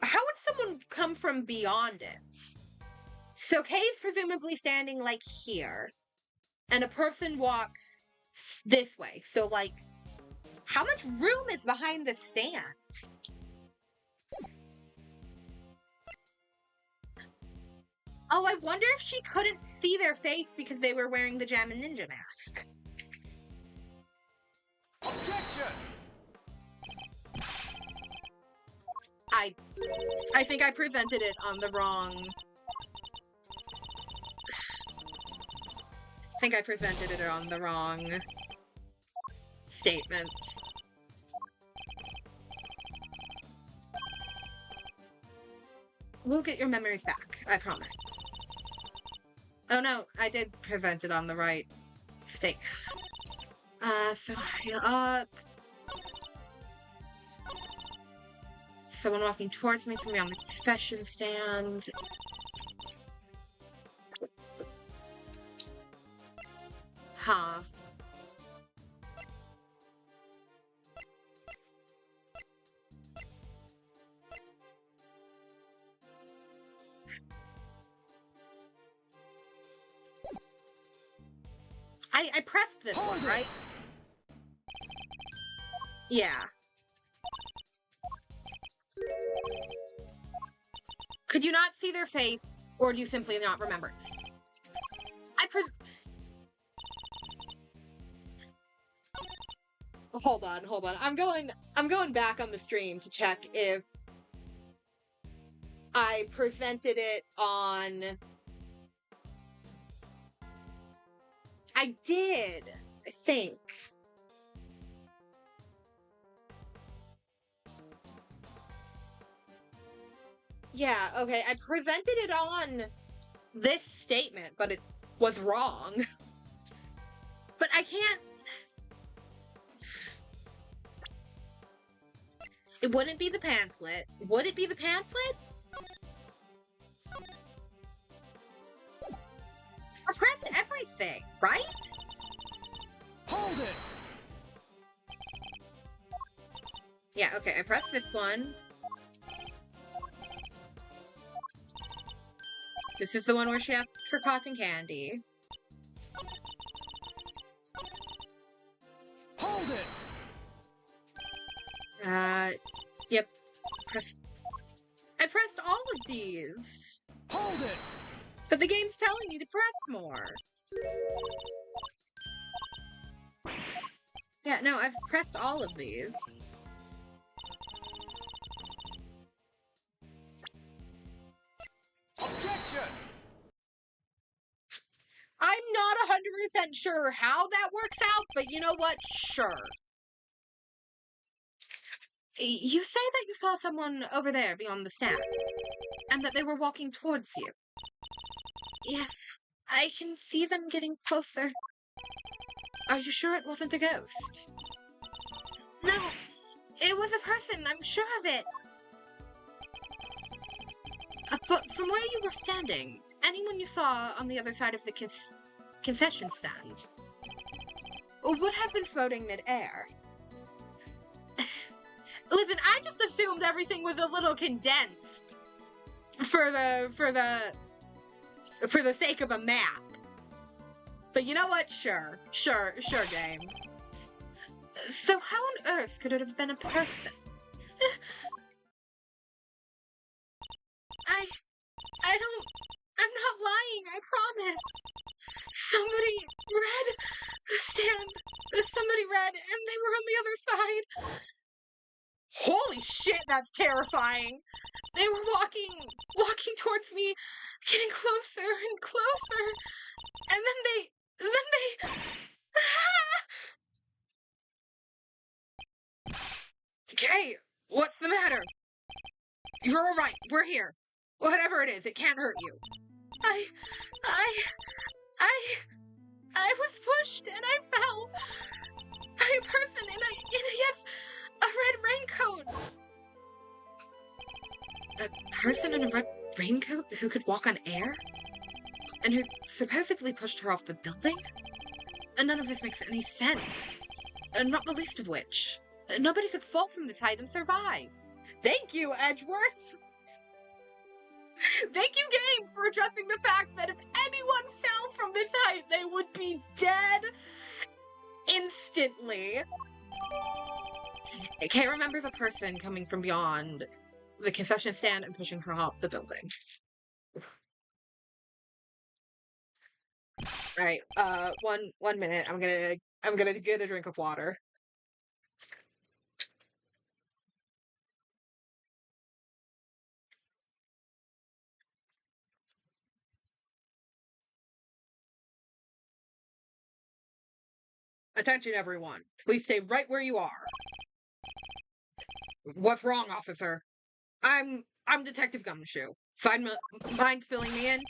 How would someone come from beyond it? So Kay's presumably standing, like, here. And a person walks this way. So, like, how much room is behind the stand? Oh, I wonder if she couldn't see their face because they were wearing the Jam and Ninja mask. Objection! I think I presented it on the wrong... I think I presented it on the wrong statement. We'll get your memories back, I promise. Oh no, I did present it on the right state. So heal up. Someone walking towards me from beyond the concession stand. Huh. I pressed this one, right? Yeah. Could you not see their face, or do you simply not remember? Hold on. I'm going back on the stream to check if I presented it on... I did, I think. Yeah, okay, I presented it on this statement, but it was wrong. But I can't... It wouldn't be the pamphlet. Would it be the pamphlet? I pressed everything, right? Hold it! Yeah, okay, I pressed this one. This is the one where she asks for cotton candy. Hold it! Yep. I pressed all of these. Hold it! But the game's telling me to press more. Yeah, no, I've pressed all of these. Objection! I'm not 100% sure how that works out, but you know what? Sure. You say that you saw someone over there beyond the stand, and that they were walking towards you. Yes, I can see them getting closer. Are you sure it wasn't a ghost? No, it was a person, I'm sure of it. But from where you were standing, anyone you saw on the other side of the concession stand would have been floating mid-air. Listen, I just assumed everything was a little condensed for the sake of a map. But you know what? Sure, game. So how on earth could it have been a person? I'm not lying, I promise. Somebody read, and they were on the other side. Holy shit, that's terrifying. They were walking towards me, getting closer and closer. And then they... Okay, what's the matter? You're all right, we're here. Whatever it is, it can't hurt you. I was pushed and I fell by a person in a red raincoat. A person in a red raincoat who could walk on air? And who supposedly pushed her off the building? And none of this makes any sense. Not the least of which, nobody could fall from this height and survive. Thank you, Edgeworth! Thank you, game, for addressing the fact that if anyone fell from this height, they would be dead instantly. I can't remember the person coming from beyond the concession stand and pushing her off the building. Alright, one minute. I'm gonna get a drink of water. Attention, everyone. Please stay right where you are. What's wrong, officer? I'm Detective Gumshoe. Mind filling me in?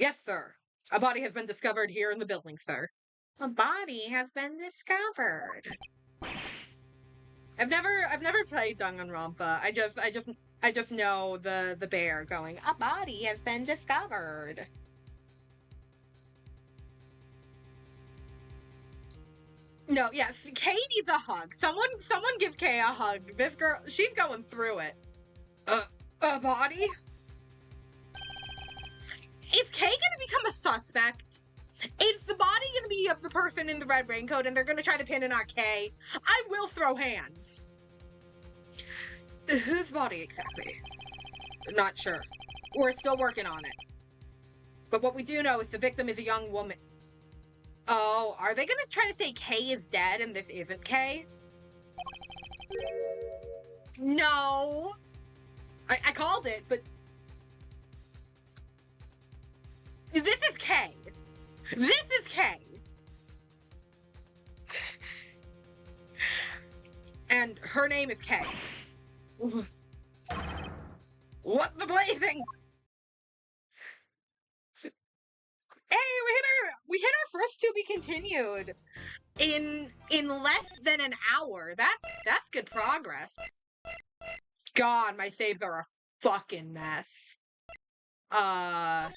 Yes, sir. A body has been discovered here in the building, sir. A body has been discovered. I've never played Danganronpa. I just know the bear going, a body has been discovered. No, yes, Kay needs a hug. Someone give Kay a hug. This girl, she's going through it. A body? Is Kay gonna become a suspect? Is the body gonna be of the person in the red raincoat and they're gonna try to pin it on Kay? I will throw hands. Whose body exactly? Not sure. We're still working on it. But what we do know is the victim is a young woman. Oh, are they gonna try to say Kay is dead and this isn't Kay? No. I called it, but... This is Kay. This is Kay. And her name is Kay. What the blazing? Hey, we hit our first to be continued in less than an hour. That's good progress. God, my saves are a fucking mess. Because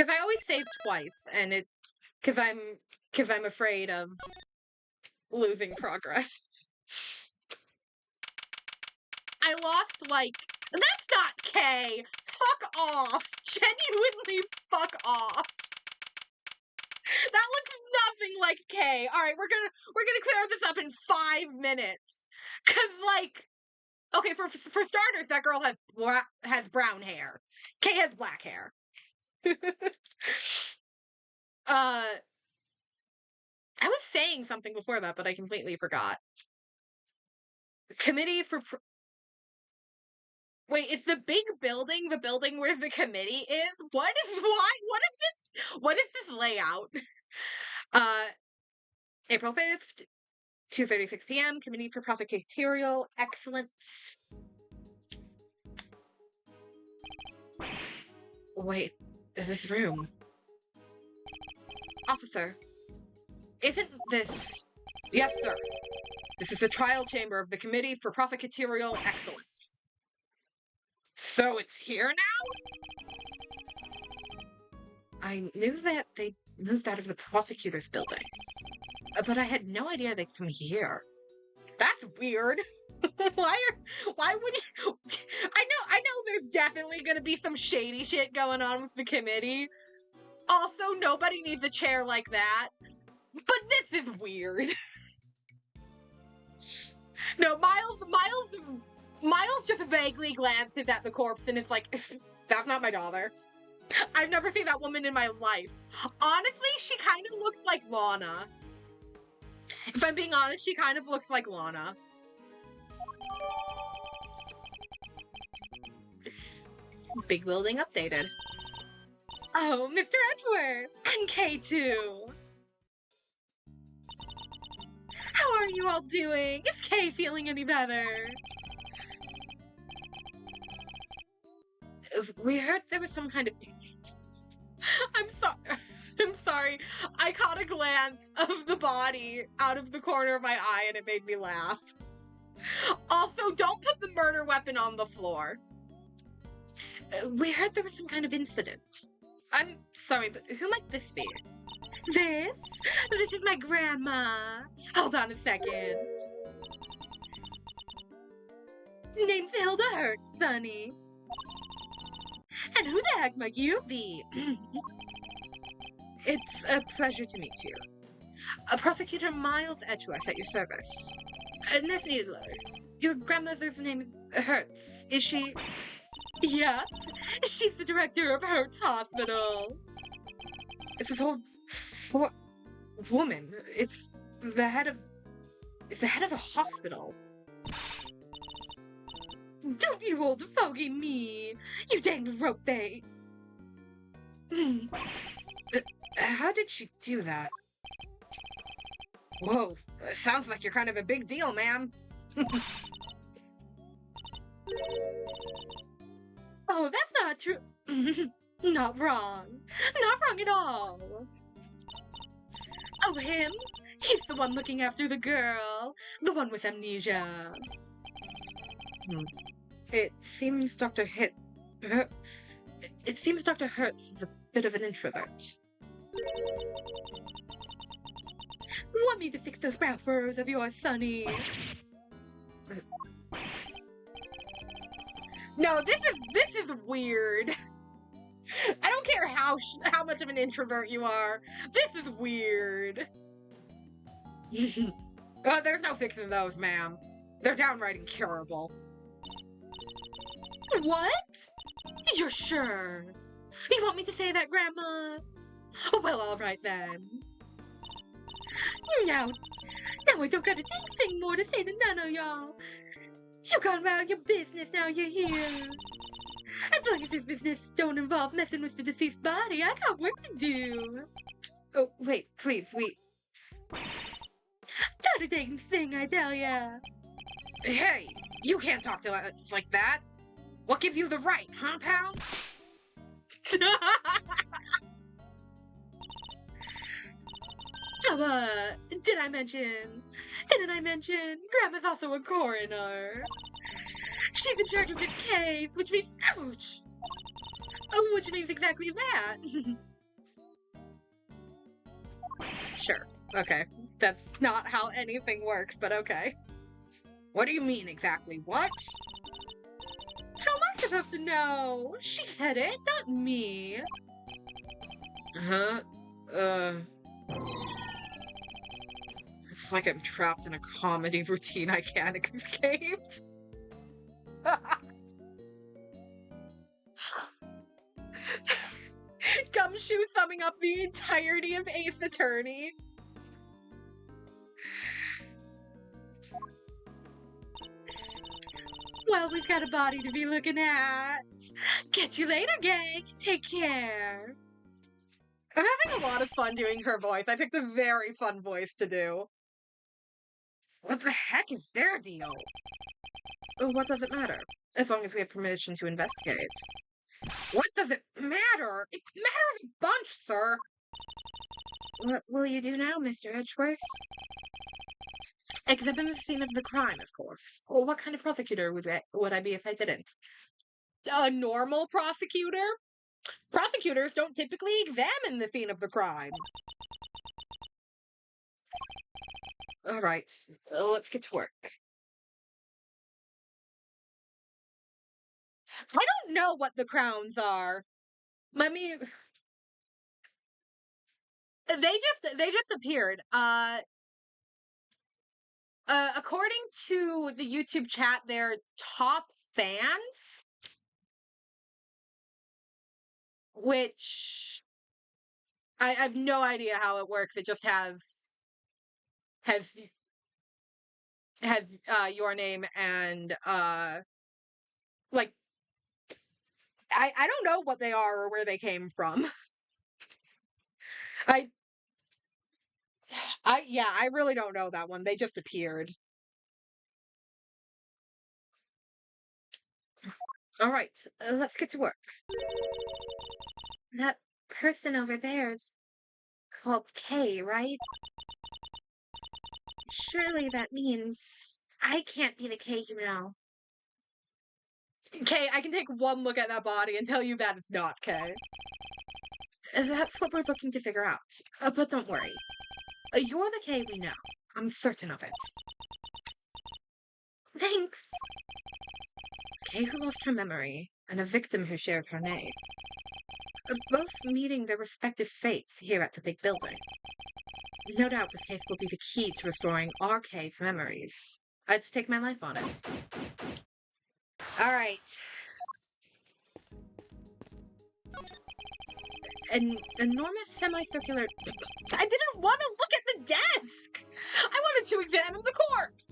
I always save twice, and because I'm afraid of losing progress. I lost, like, that's not Kay. Fuck off. Genuinely fuck off. That looks nothing like Kay. All right, we're gonna clear this up in 5 minutes. Cause like, okay, for starters, that girl has brown hair. Kay has black hair. I was saying something before that, but I completely forgot. Committee for... Wait, is the big building the building where the committee is? What is this layout? April 5th, 2:36 p.m., Committee for Prosecutorial Excellence. Wait, this room. Officer, isn't this... Yes, sir. This is the trial chamber of the Committee for Prosecutorial Excellence. So it's here now? I knew that they moved out of the prosecutor's building, but I had no idea they'd come here. That's weird. Why would you... I know there's definitely gonna be some shady shit going on with the committee. Also, nobody needs a chair like that. But this is weird. No, Miles just vaguely glances at the corpse and is like, that's not my daughter. I've never seen that woman in my life. Honestly, she kind of looks like Lana. If I'm being honest, she kind of looks like Lana. Big building updated. Oh, Mr. Edgeworth! And K2! How are you all doing? Is Kay feeling any better? We heard there was some kind of... I'm sorry. I caught a glance of the body out of the corner of my eye and it made me laugh. Also, don't put the murder weapon on the floor. We heard there was some kind of incident. I'm sorry, but who might this be? This? This is my grandma. Hold on a second. Name's Hilda Hurt, Sonny. And who the heck might you be? It's a pleasure to meet you. Prosecutor Miles Edgeworth at your service. Nurse Needler, your grandmother's name is Hertz, is she? Yep, she's the director of Hertz Hospital. It's this old woman. It's the head of a hospital. Don't you old fogey me, you dang rope bait. How did she do that? Whoa, sounds like you're kind of a big deal, ma'am. Oh, that's not true. Not wrong. Not wrong at all. Oh, him? He's the one looking after the girl. The one with amnesia. It seems Dr. Dr. Hertz is a bit of an introvert. Want me to fix those brow furrows of yours, Sonny? No, this is weird. I don't care how much of an introvert you are. This is weird. There's no fixing those, ma'am. They're downright incurable. What? You're sure? You want me to say that, Grandma? Well, all right then. Now I don't got a dang thing more to say to none of y'all. You gone about your business now you're here. As long as this business don't involve messing with the deceased body, I got work to do. Oh, wait, please, not a dang thing, I tell ya. Hey, you can't talk to us like that. What gives you the right, huh, pal? Didn't I mention, Grandma's also a coroner. She's in charge of this case, which means, ouch! Oh, which means exactly that. Sure, okay. That's not how anything works, but okay. What do you mean exactly, what? How am I supposed to know? She said it, not me. Huh? It's like I'm trapped in a comedy routine I can't escape. Gumshoe summing up the entirety of Ace Attorney. Well, we've got a body to be looking at. Catch you later, gang. Take care. I'm having a lot of fun doing her voice. I picked a very fun voice to do. What the heck is their deal? What does it matter? As long as we have permission to investigate. What does it matter? It matters a bunch, sir. What will you do now, Mr. Edgeworth? Examine the scene of the crime, of course. Well, what kind of prosecutor would I be if I didn't? A normal prosecutor? Prosecutors don't typically examine the scene of the crime. All right, let's get to work. I don't know what the crowns are. Let me. They just appeared. According to the YouTube chat, they're top fans, which I have no idea how it works. It just has your name and like I don't know what they are or where they came from. I really don't know that one. They just appeared. All right, let's get to work. That person over there's called Kay, right? Surely that means I can't be the Kay you know. Kay, I can take one look at that body and tell you that it's not Kay. That's what we're looking to figure out. But don't worry. You're the Kay we know. I'm certain of it. Thanks. Kay who lost her memory, and a victim who shares her name. Both meeting their respective fates here at the big building. No doubt this case will be the key to restoring our Kay's memories. I'd stake my life on it. Alright. An enormous semicircular... I didn't want to look at the desk! I wanted to examine the corpse!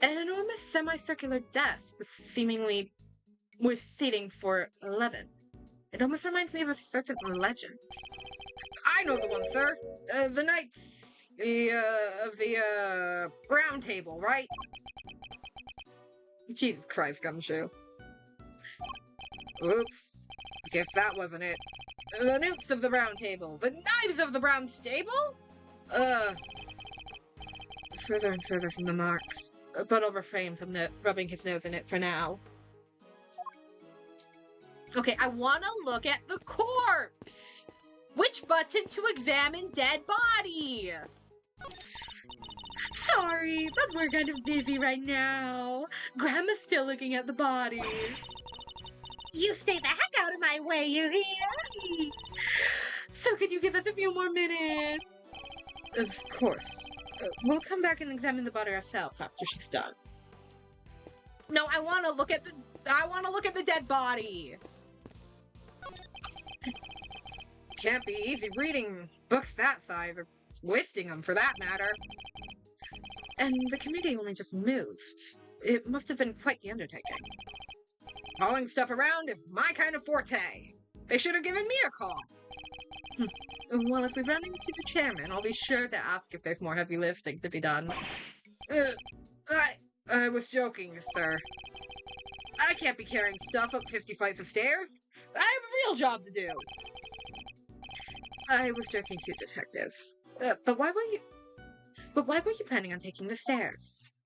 An enormous semicircular desk with seating for 11. It almost reminds me of a certain legend. I know the one, sir. The Knights of the Round Table, right? Jesus Christ, Gumshoe. Oops. Guess that wasn't it. The Newts of the Round Table. The Knives of the Round Stable? Further and further from the mark. But I'll refrain from rubbing his nose in it for now. Okay, I want to look at the corpse! Which button to examine dead body? Sorry, but we're kind of busy right now. Grandma's still looking at the body. You stay the heck out of my way, you hear? So could you give us a few more minutes? Of course. We'll come back and examine the body ourselves after she's done. No, I want to look at the dead body. Can't be easy reading books that size, or lifting them for that matter. And the committee only just moved. It must have been quite the undertaking. Hauling stuff around is my kind of forte. They should have given me a call. Well, if we run into the chairman, I'll be sure to ask if there's more heavy lifting to be done. I was joking, sir. I can't be carrying stuff up 50 flights of stairs. I have a real job to do. I was joking too, Detective. But why were you planning on taking the stairs?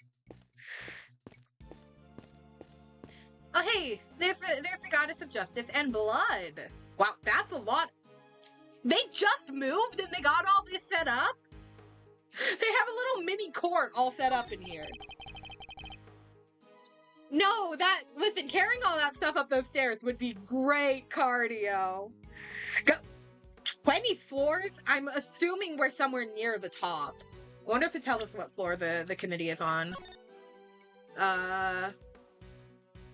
Oh hey, there's the goddess of justice and blood. Wow, that's a lot. They just moved and they got all this set up? They have a little mini court all set up in here. No, listen, carrying all that stuff up those stairs would be great cardio. 20 floors? I'm assuming we're somewhere near the top. I wonder if it tells us what floor the committee is on.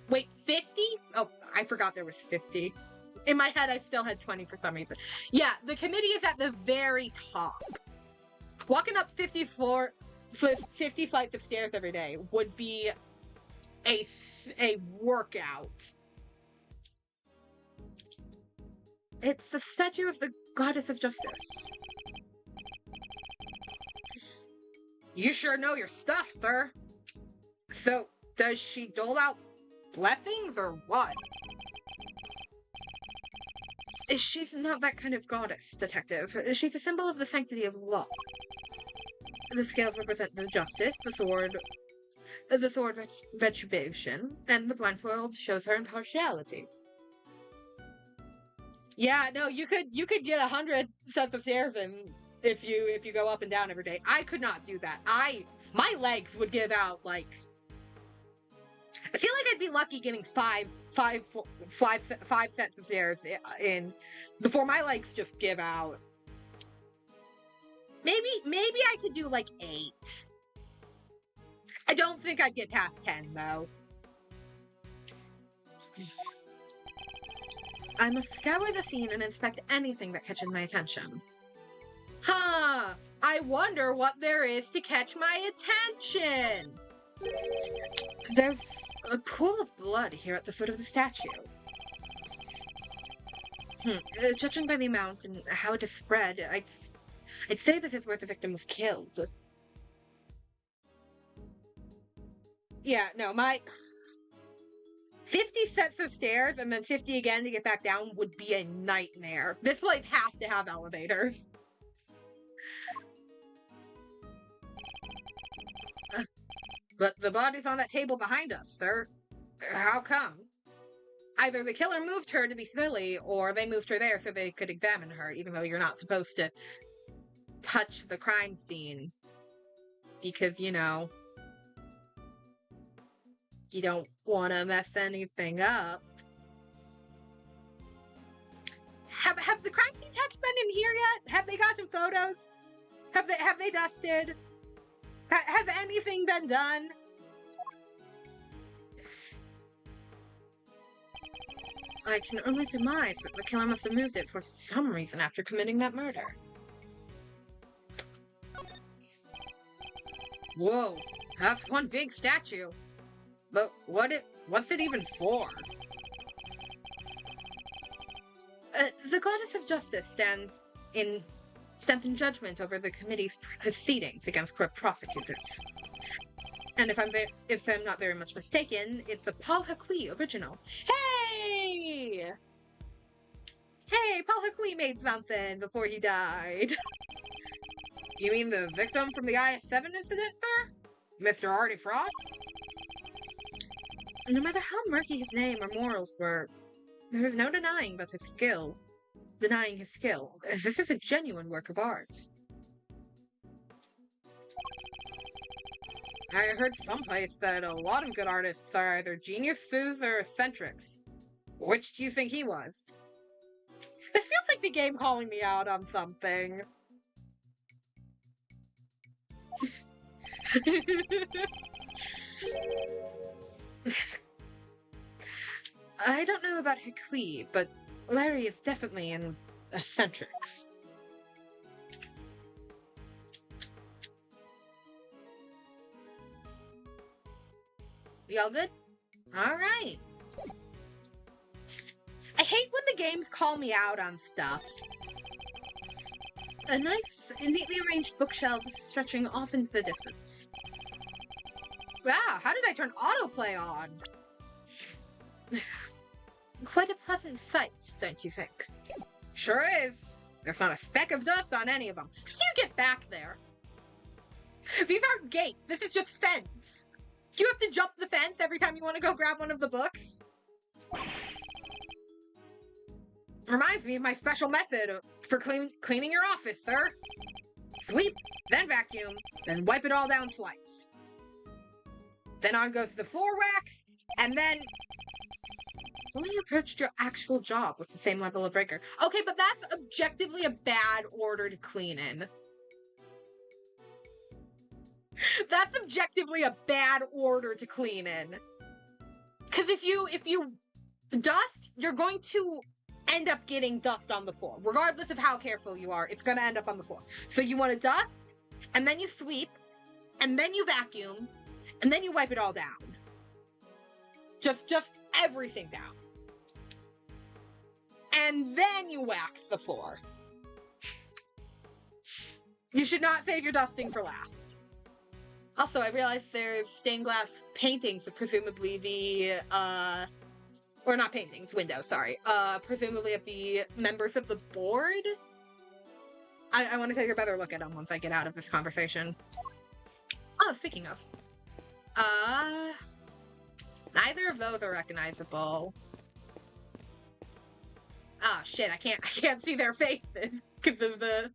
Wait, 50? Oh, I forgot there was 50. In my head, I still had 20 for some reason. Yeah, the committee is at the very top. Walking up 50 flights of stairs every day would be a workout. It's the statue of the goddess of justice. You sure know your stuff, sir. So, does she dole out blessings or what? She's not that kind of goddess, Detective. She's a symbol of the sanctity of law. The scales represent the justice, the sword retribution, and the blindfold shows her impartiality. Yeah, no, you could get 100 sets of stairs and if you go up and down every day. I could not do that. My legs would give out like. I feel like I'd be lucky getting five sets of stairs in before my legs just give out. Maybe I could do like 8. I don't think I'd get past 10 though. I must scour the scene and inspect anything that catches my attention. Huh, I wonder what there is to catch my attention. There's a pool of blood here at the foot of the statue. Judging by the amount and how it is spread, I'd say this is where the victim was killed. Yeah, no, my 50 sets of stairs and then 50 again to get back down would be a nightmare. This place has to have elevators. But the body's on that table behind us, sir. How come? Either the killer moved her to be silly, or they moved her there so they could examine her, even though you're not supposed to touch the crime scene. Because, you know, you don't want to mess anything up. Have the crime scene techs been in here yet? Have they gotten photos? Have they dusted? Has anything been done? I can only surmise that the killer must have moved it for some reason after committing that murder. Whoa, that's one big statue. But what's it even for? The goddess of justice stands in judgment over the committee's proceedings against corrupt prosecutors. And if I'm not very much mistaken, it's the Paul Haqui original. Hey! Hey, Paul Haqui made something before he died. You mean the victim from the IS-7 incident, sir? Mr. Artie Frost? No matter how murky his name or morals were, there is no denying his skill. This is a genuine work of art. I heard someplace that a lot of good artists are either geniuses or eccentrics. Which do you think he was? This feels like the game calling me out on something. I don't know about Hikui, but Larry is definitely an eccentric. Y'all good? Alright. I hate when the games call me out on stuff. A nice, neatly arranged bookshelf stretching off into the distance. Wow, how did I turn autoplay on? Quite a pleasant sight, don't you think? Sure is. There's not a speck of dust on any of them. How do you get back there? These aren't gates. This is just fence. Do you have to jump the fence every time you want to go grab one of the books? Reminds me of my special method for cleaning your office, sir. Sweep, then vacuum, then wipe it all down twice. Then on goes the floor wax, and then... If only you approached your actual job with the same level of rigor. Okay, but that's objectively a bad order to clean in. That's objectively a bad order to clean in. Because if you dust, you're going to end up getting dust on the floor. Regardless of how careful you are, it's going to end up on the floor. So you want to dust, and then you sweep, and then you vacuum, and then you wipe it all down. Just everything down. And then you wax the floor. You should not save your dusting for last. Also, I realized there's stained glass paintings of presumably the, or not paintings, windows, sorry. Presumably of the members of the board? I want to take a better look at them once I get out of this conversation. Oh, speaking of. Neither of those are recognizable. Ah, shit, I can't see their faces because of the,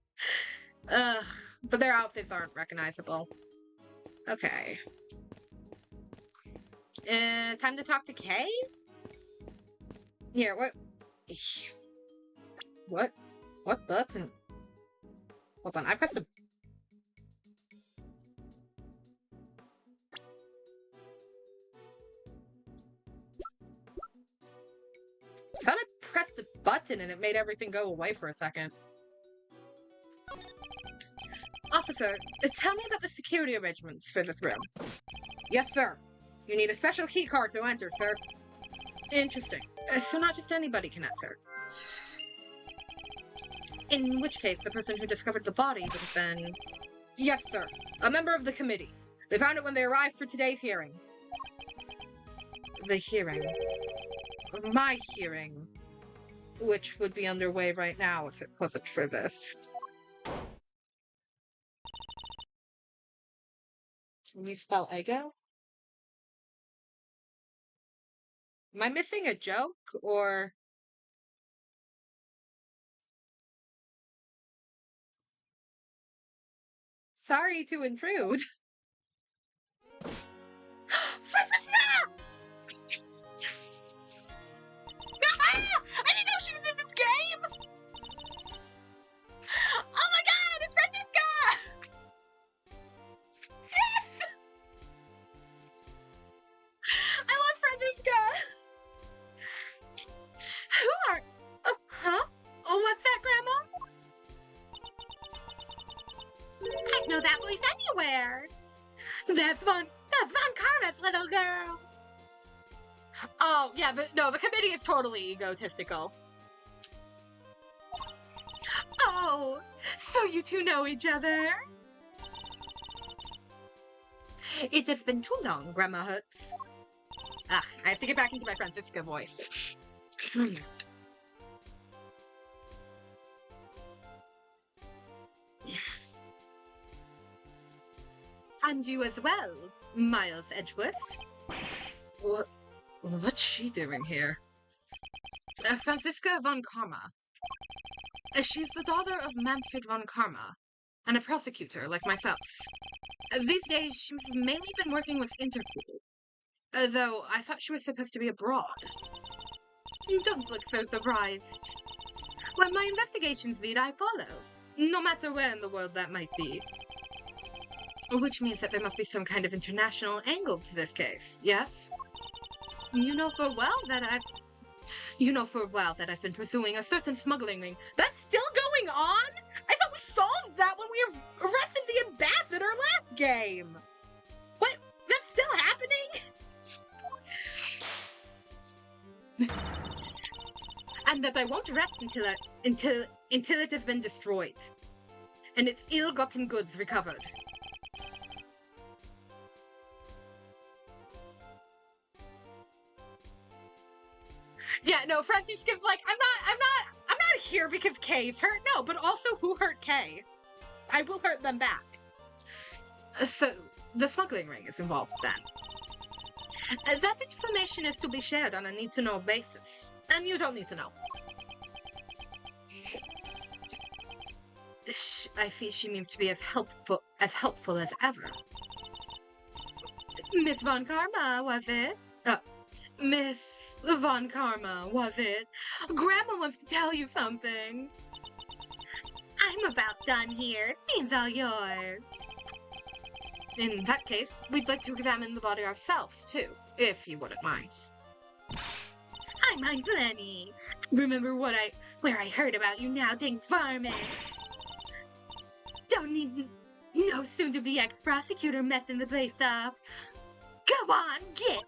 but their outfits aren't recognizable. Okay. Time to talk to Kay? Here, what button? Hold on, I pressed a... I thought I pressed a button and it made everything go away for a second. Officer, tell me about the security arrangements for this room. Yes, sir. You need a special key card to enter, sir. Interesting. So not just anybody can enter. In which case, the person who discovered the body would have been... Yes, sir. A member of the committee. They found it when they arrived for today's hearing. The hearing. My hearing. Which would be underway right now if it wasn't for this. Can you spell ego? Am I missing a joke, or... Sorry to intrude. Francisca! I didn't know she was in this game! Oh my god, it's Francisca! Yes! I love Francisca! Who are... huh? Oh, what's that, Grandma? I'd know that voice anywhere. That's Von Karma's little girl. Oh, yeah, the committee is totally egotistical. Oh, so you two know each other? It has been too long, Grandma Hooks. Ah, I have to get back into my Francisca voice. And you as well, Miles Edgeworth. What's she doing here? Francisca von Karma. She's the daughter of Manfred von Karma, and a prosecutor like myself. These days, she's mainly been working with Interpol, though I thought she was supposed to be abroad. Don't look so surprised. When my investigations lead, I follow, no matter where in the world that might be. Which means that there must be some kind of international angle to this case, yes? You know full well that I've been pursuing a certain smuggling ring. That's still going on? I thought we solved that when we arrested the ambassador last game. What? That's still happening? And that I won't rest until it has been destroyed. And its ill-gotten goods recovered. Yeah, no, Francisca's like, I'm not here because Kay's hurt. No, but also who hurt Kay? I will hurt them back. So, the smuggling ring is involved then. That information is to be shared on a need-to-know basis. And you don't need to know. I see she means to be as helpful as ever. Miss Von Karma, was it? Miss Von Karma, was it? Grandma wants to tell you something. I'm about done here. It seems all yours. In that case, we'd like to examine the body ourselves, too, if you wouldn't mind. I mind plenty. Remember where I heard about you now, dang varmint. Don't need no soon-to-be ex-prosecutor messing the place up. Go on, get!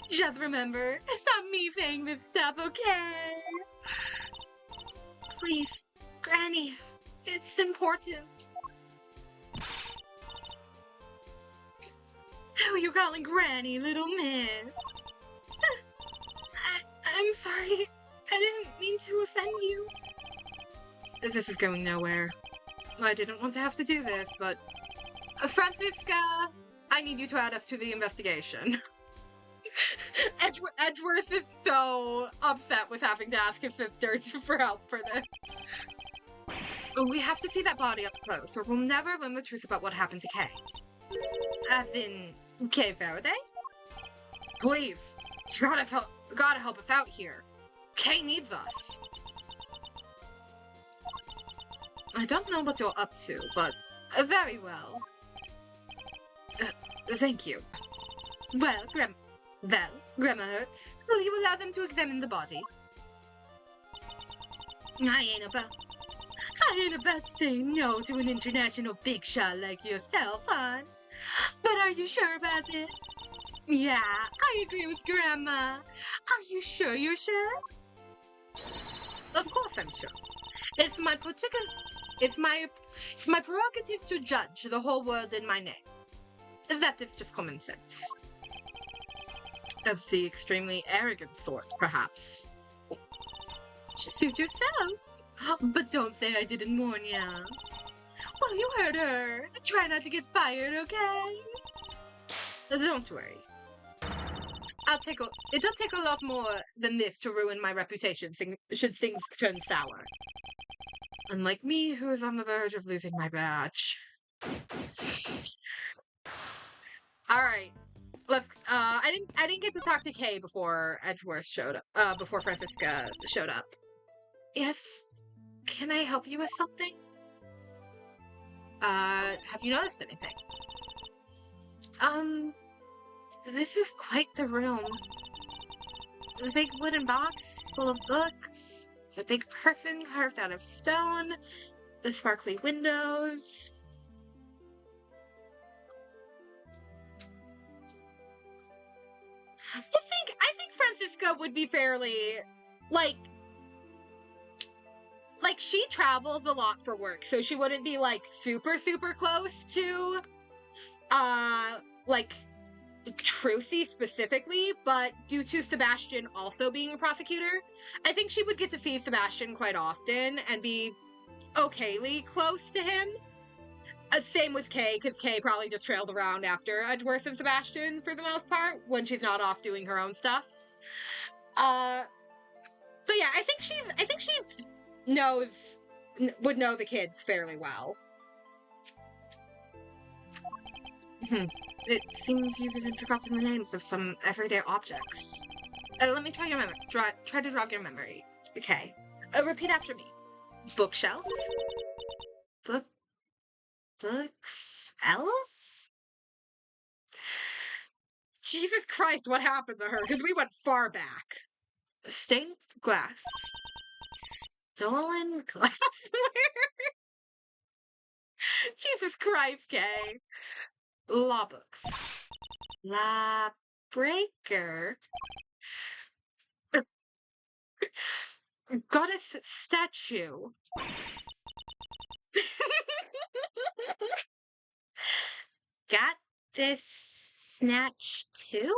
Just remember, it's not me saying this stuff, okay? Please, Granny, it's important. Who are you calling Granny, little miss? I'm sorry. I didn't mean to offend you. This is going nowhere. I didn't want to have to do this, but... Francisca, I need you to add us to the investigation. Edgeworth is so upset with having to ask his sisters for help for this. We have to see that body up close, or we'll never learn the truth about what happened to Kay. As in, Kay Faraday? Please, you gotta help us out here. Kay needs us. I don't know what you're up to, but very well. Thank you. Well, Grandma hurts. Will you allow them to examine the body? I ain't about saying no to an international big shot like yourself, hon. But are you sure about this? Yeah, I agree with Grandma. Are you sure you're sure? Of course I'm sure. It's my prerogative to judge the whole world in my name. That is just common sense. Of the extremely arrogant sort, perhaps. Suit yourself. But don't say I didn't warn ya. Well, you heard her. Try not to get fired, okay? Don't worry. It'll take a lot more than this to ruin my reputation should things turn sour. Unlike me, who is on the verge of losing my badge. Alright. I didn't get to talk to Kay before Edgeworth showed up, before Francisca showed up. Yes? Can I help you with something? Have you noticed anything? This is quite the room. The big wooden box full of books, the big person carved out of stone, the sparkly windows. I think Francisca would be fairly, like, she travels a lot for work, so she wouldn't be, like, super, super close to, like, Trucy specifically, but due to Sebastian also being a prosecutor, I think she would get to see Sebastian quite often and be okayly close to him. Same with Kay, because Kay probably just trailed around after Edgeworth and Sebastian for the most part, when she's not off doing her own stuff. But yeah, I think she would know the kids fairly well. It seems you've even forgotten the names of some everyday objects. Let me try your memory. Try to jog your memory. Okay. Repeat after me. Bookshelf. books elf? Jesus Christ, what happened to her? Because we went far back. Stained glass. Stolen glassware? Jesus Christ, Kay. Law books. Law breaker. Goddess statue. Got this snatch too?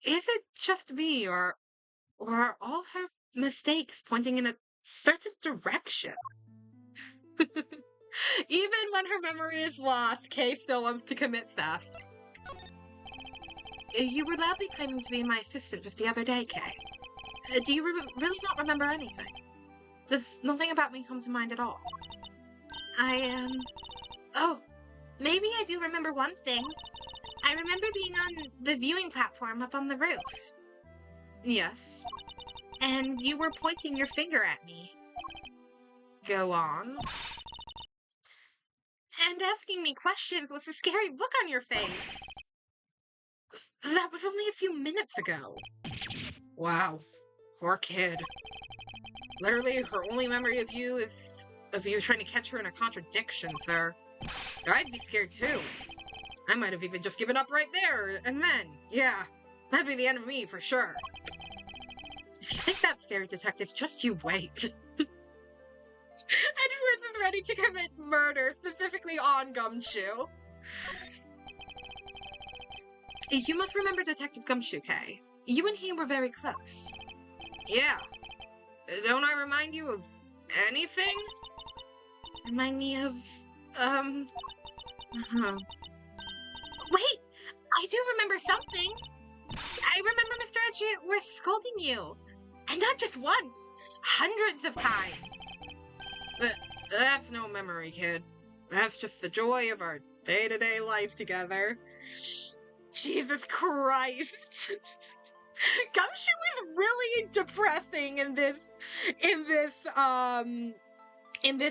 Is it just me, or are all her mistakes pointing in a certain direction? Even when her memory is lost, Kay still wants to commit theft. You were loudly claiming to be my assistant just the other day, Kay. Do you really not remember anything? Does nothing about me come to mind at all? Oh, maybe I do remember one thing. I remember being on the viewing platform up on the roof. Yes. And you were pointing your finger at me. Go on. And asking me questions with a scary look on your face. That was only a few minutes ago. Wow. Poor kid. Literally, her only memory of you is of you trying to catch her in a contradiction, sir. I'd be scared too. I might have even just given up right there, and then, yeah, that'd be the end of me for sure. If you think that's scary, detective, just you wait. Edgeworth is ready to commit murder, specifically on Gumshoe. You must remember Detective Gumshoe, Kay. You and he were very close. Yeah. Don't I remind you of anything? Remind me of, Wait! I do remember something! I remember Mr. Edgeworth scolding you. And not just once. Hundreds of times. That's no memory, kid. That's just the joy of our day-to-day life together. Jesus Christ! Gumshoe is really depressing in this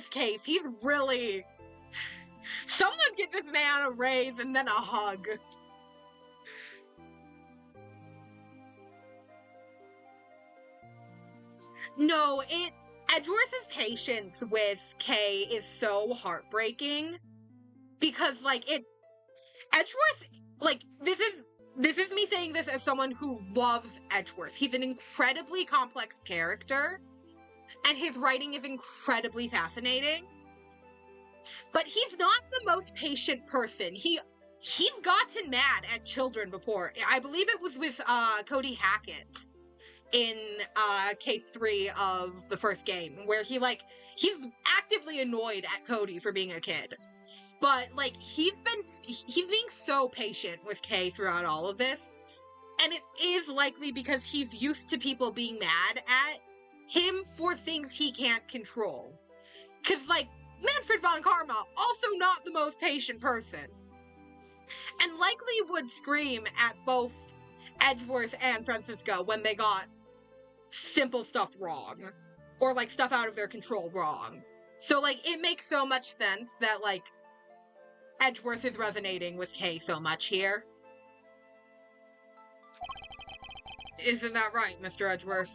case. He's really... Someone get this man a raise and then a hug. No, Edgeworth's patience with Kay is so heartbreaking. Because, like, Edgeworth, like, this is me saying this as someone who loves Edgeworth. He's an incredibly complex character, and his writing is incredibly fascinating. But he's not the most patient person. He's gotten mad at children before. I believe it was with Cody Hackett in case 3 of the first game, where he's actively annoyed at Cody for being a kid. But, like, he's being so patient with Kay throughout all of this. And it is likely because he's used to people being mad at him for things he can't control. Because, like, Manfred von Karma, also not the most patient person. And likely would scream at both Edgeworth and Francisco when they got simple stuff wrong. Or, like, stuff out of their control wrong. So, like, it makes so much sense that, like, Edgeworth is resonating with Kay so much here. Isn't that right, Mr. Edgeworth?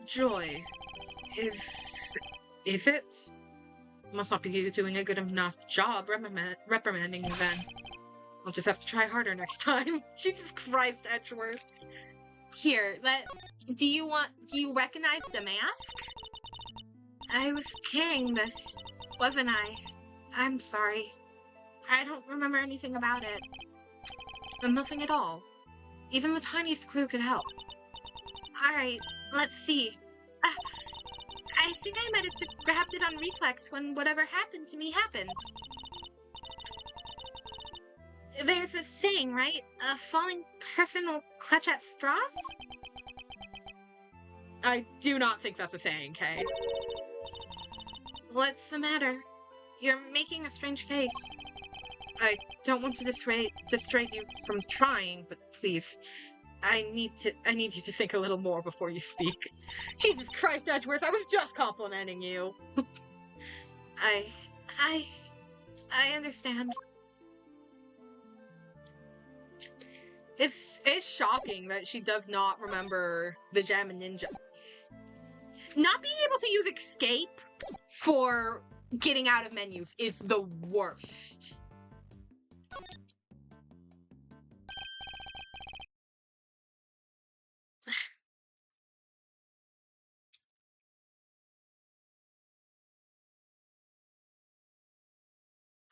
Joy. Is it? Must not be doing a good enough job reprimanding you then. I'll just have to try harder next time. Jesus Christ, Edgeworth. Here, do you recognize the mask? I was carrying this, wasn't I? I'm sorry. I don't remember anything about it. Nothing at all. Even the tiniest clue could help. Alright, let's see. I think I might have just grabbed it on reflex when whatever happened to me happened. There's a saying, right? A falling person will clutch at straws? I do not think that's a saying, Kay. What's the matter? You're making a strange face. I don't want to dissuade you from trying, but please, I need you to think a little more before you speak. Jesus Christ, Edgeworth, I was just complimenting you. I understand. It's shocking that she does not remember the gem and ninja. Not being able to use escape for getting out of menus is the worst.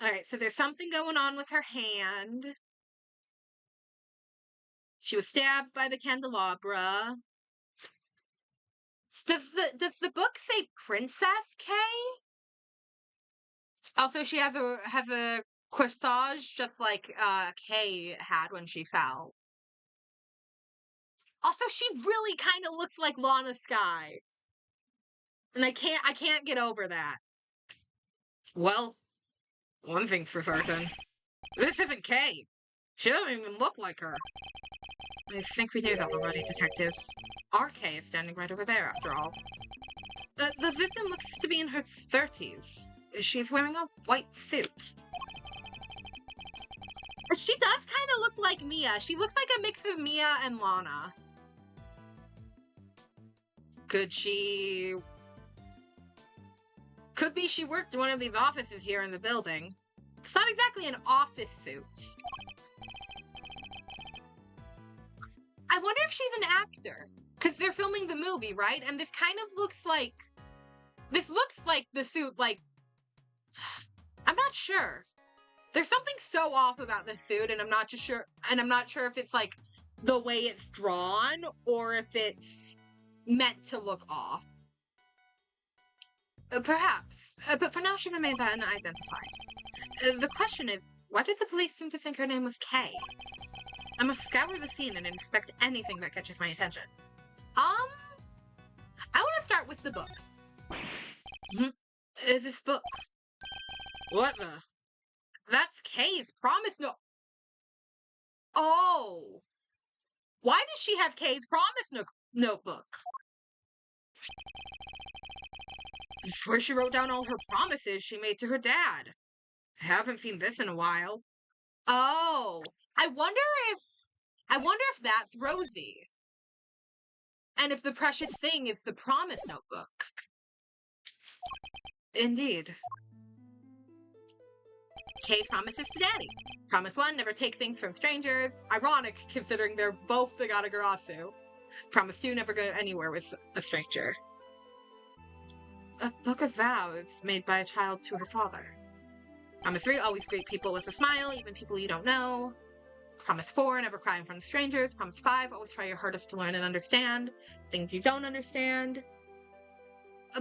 Alright, so there's something going on with her hand. She was stabbed by the candelabra. Does the book say Princess K? Also, she has a corsage just like Kay had when she fell. Also, she really kind of looks like Lana Skye. And I can't get over that. Well, one thing's for certain. This isn't Kay. She doesn't even look like her. I think we knew that already, Detective. Our Kay is standing right over there, after all. The victim looks to be in her 30s. She's wearing a white suit. She does kind of look like Mia. She looks like a mix of Mia and Lana. Could be she worked in one of these offices here in the building. It's not exactly an office suit. I wonder if she's an actor. Because they're filming the movie, right? And this kind of looks like... This looks like the suit, like... I'm not sure. There's something so off about the suit, and I'm not sure if it's, like, the way it's drawn, or if it's meant to look off. Perhaps. But for now, she remains unidentified. The question is, why did the police seem to think her name was Kay? I must scour the scene and inspect anything that catches my attention. I want to start with the book. This book. What the? That's Kay's promise note. Oh. Why does she have Kay's promise notebook? I swear she wrote down all her promises she made to her dad. I haven't seen this in a while. Oh. I wonder if that's Rosie. And if the precious thing is the promise notebook. Indeed. Kay's promises to Daddy. Promise 1, never take things from strangers. Ironic, considering they're both the Gatagarasu. Promise 2, never go anywhere with a stranger. A book of vows made by a child to her father. Promise 3, always greet people with a smile, even people you don't know. Promise 4, never cry in front of strangers. Promise 5, always try your hardest to learn and understand things you don't understand.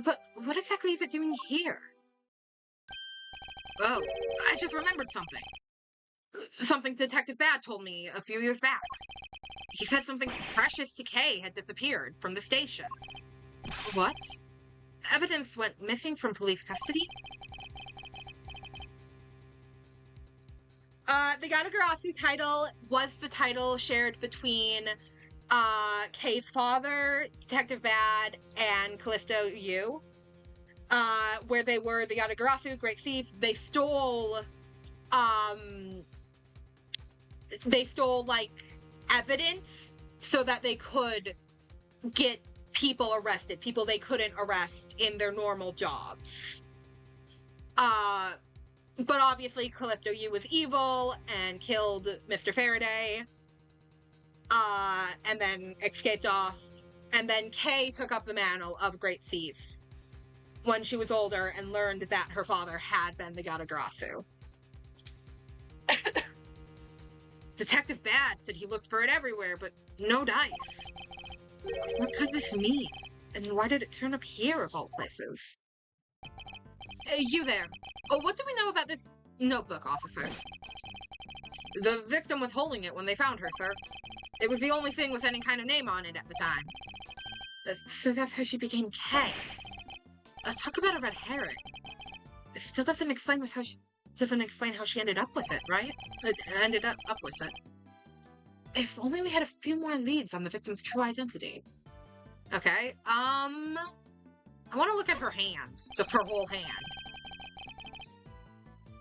But what exactly is it doing here? Oh, I just remembered something. Something Detective Bad told me a few years back. He said something precious to Kay had disappeared from the station. What? Evidence went missing from police custody? The Gatagarasu title was the title shared between Kay's father, Detective Bad, and Callisto Yu. Where they were the Gatagarasu, Great Thief. They stole, like, evidence so that they could get people arrested, people they couldn't arrest in their normal jobs. But obviously Callisto Yu was evil and killed Mr. Faraday, and then escaped off, and then Kay took up the mantle of Great Thief when she was older and learned that her father had been the Gatagarasu. Detective Bad said he looked for it everywhere, but no dice. What could this mean? And why did it turn up here, of all places? You there. Oh, what do we know about this notebook, officer? The victim was holding it when they found her, sir. It was the only thing with any kind of name on it at the time. So that's how she became Kay. Talk about a red herring. It still doesn't explain how she ended up with it, right? Ended up with it. If only we had a few more leads on the victim's true identity. Okay, I want to look at her hand. Just her whole hand.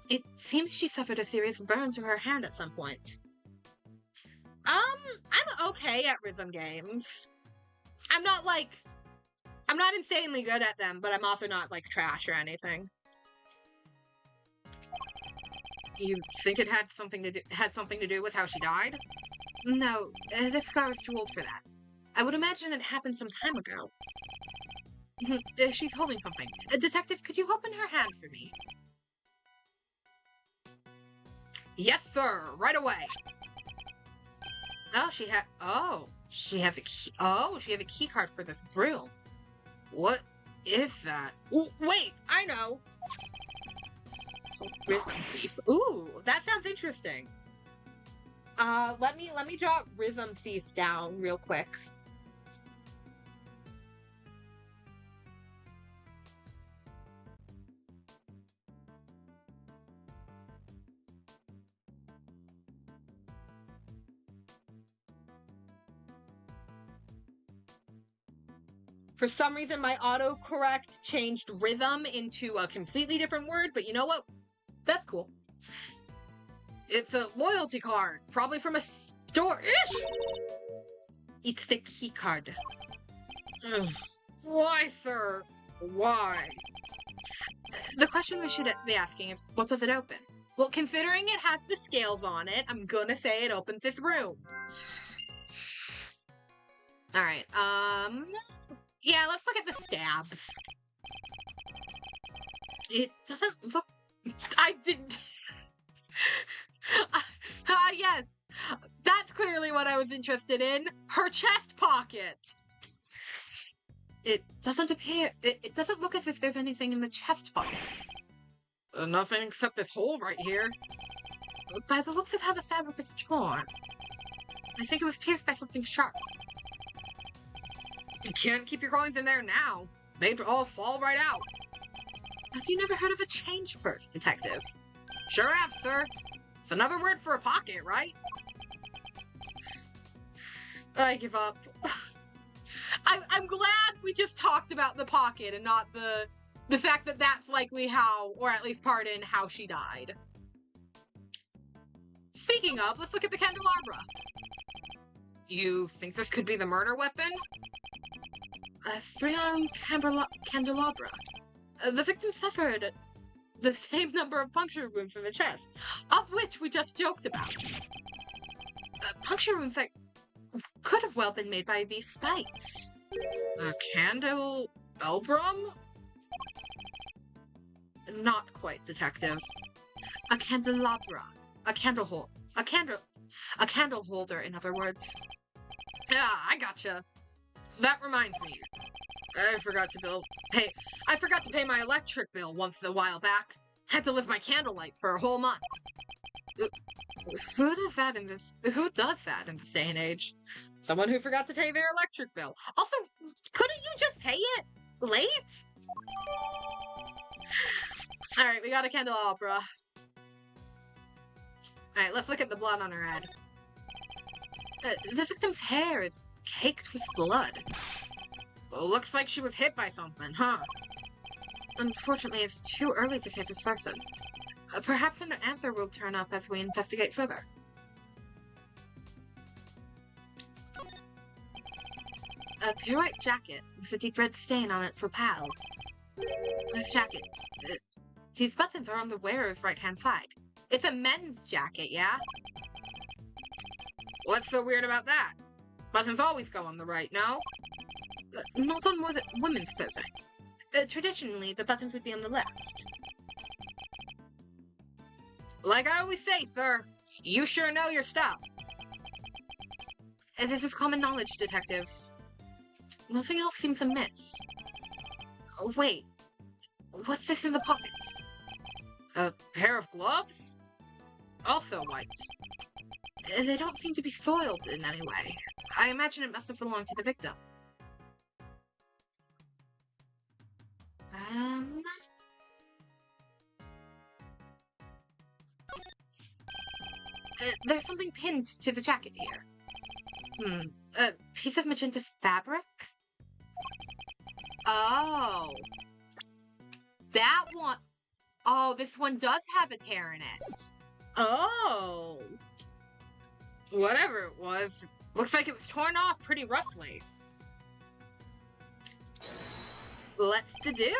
It seems she suffered a serious burn to her hand at some point. I'm okay at rhythm games. I'm not insanely good at them, but I'm also not, like, trash or anything. You think it had something to do with how she died? No, this scar is too old for that. I would imagine it happened some time ago. She's holding something. Detective, could you open her hand for me? Yes, sir. Right away. Oh, she has a key. Oh, she has a key card for this room. What is that? Ooh, wait, I know. Rhythm thief. Ooh, that sounds interesting. Let me jot rhythm thief down real quick. For some reason, my autocorrect changed rhythm into a completely different word, but you know what? That's cool. It's a loyalty card, probably from a store. Ish! It's the key card. Ugh. Why, sir? Why? The question we should be asking is, what does it open? Well, considering it has the scales on it, I'm gonna say it opens this room. Alright, yeah, let's look at the stabs. It doesn't look... I didn't... yes! That's clearly what I was interested in. Her chest pocket! It doesn't appear... It doesn't look as if there's anything in the chest pocket. Nothing except this hole right here. By the looks of how the fabric is torn, I think it was pierced by something sharp. You can't keep your coins in there now. They'd all fall right out. Have you never heard of a change purse, detective? Sure have, sir. It's another word for a pocket, right? I give up. I'm glad we just talked about the pocket and not the fact that that's likely how, or at least part in how she died. Speaking of, let's look at the candelabra. You think this could be the murder weapon? A three-armed candelabra. The victim suffered the same number of puncture wounds in the chest, of which we just joked about. Puncture wounds that could have well been made by these spikes. A candelabrum? Not quite, detective. A candelabra. A candle holder, in other words. Yeah, I gotcha. That reminds me. I forgot to pay my electric bill once a while back. Had to live my candlelight for a whole month. Who does that in this day and age? Someone who forgot to pay their electric bill. Also, couldn't you just pay it late? Alright, we got a candelabra. Alright, let's look at the blood on her head. The victim's hair is caked with blood. Well, looks like she was hit by something, huh? Unfortunately, it's too early to say for certain. Perhaps an answer will turn up as we investigate further. A pure white jacket with a deep red stain on its lapel. This jacket, these buttons are on the wearer's right-hand side. It's a men's jacket, yeah? What's so weird about that? Buttons always go on the right, no? Not on women's clothing. Traditionally, the buttons would be on the left. Like I always say, sir, you sure know your stuff. This is common knowledge, detective. Nothing else seems amiss. Oh, wait. What's this in the pocket? A pair of gloves? Also white. They don't seem to be soiled in any way. I imagine it must have belonged to the victim. There's something pinned to the jacket here. A piece of magenta fabric? Oh. That one. Oh, this one does have a tear in it. Oh. Whatever it was. Looks like it was torn off pretty roughly. Let's deduce.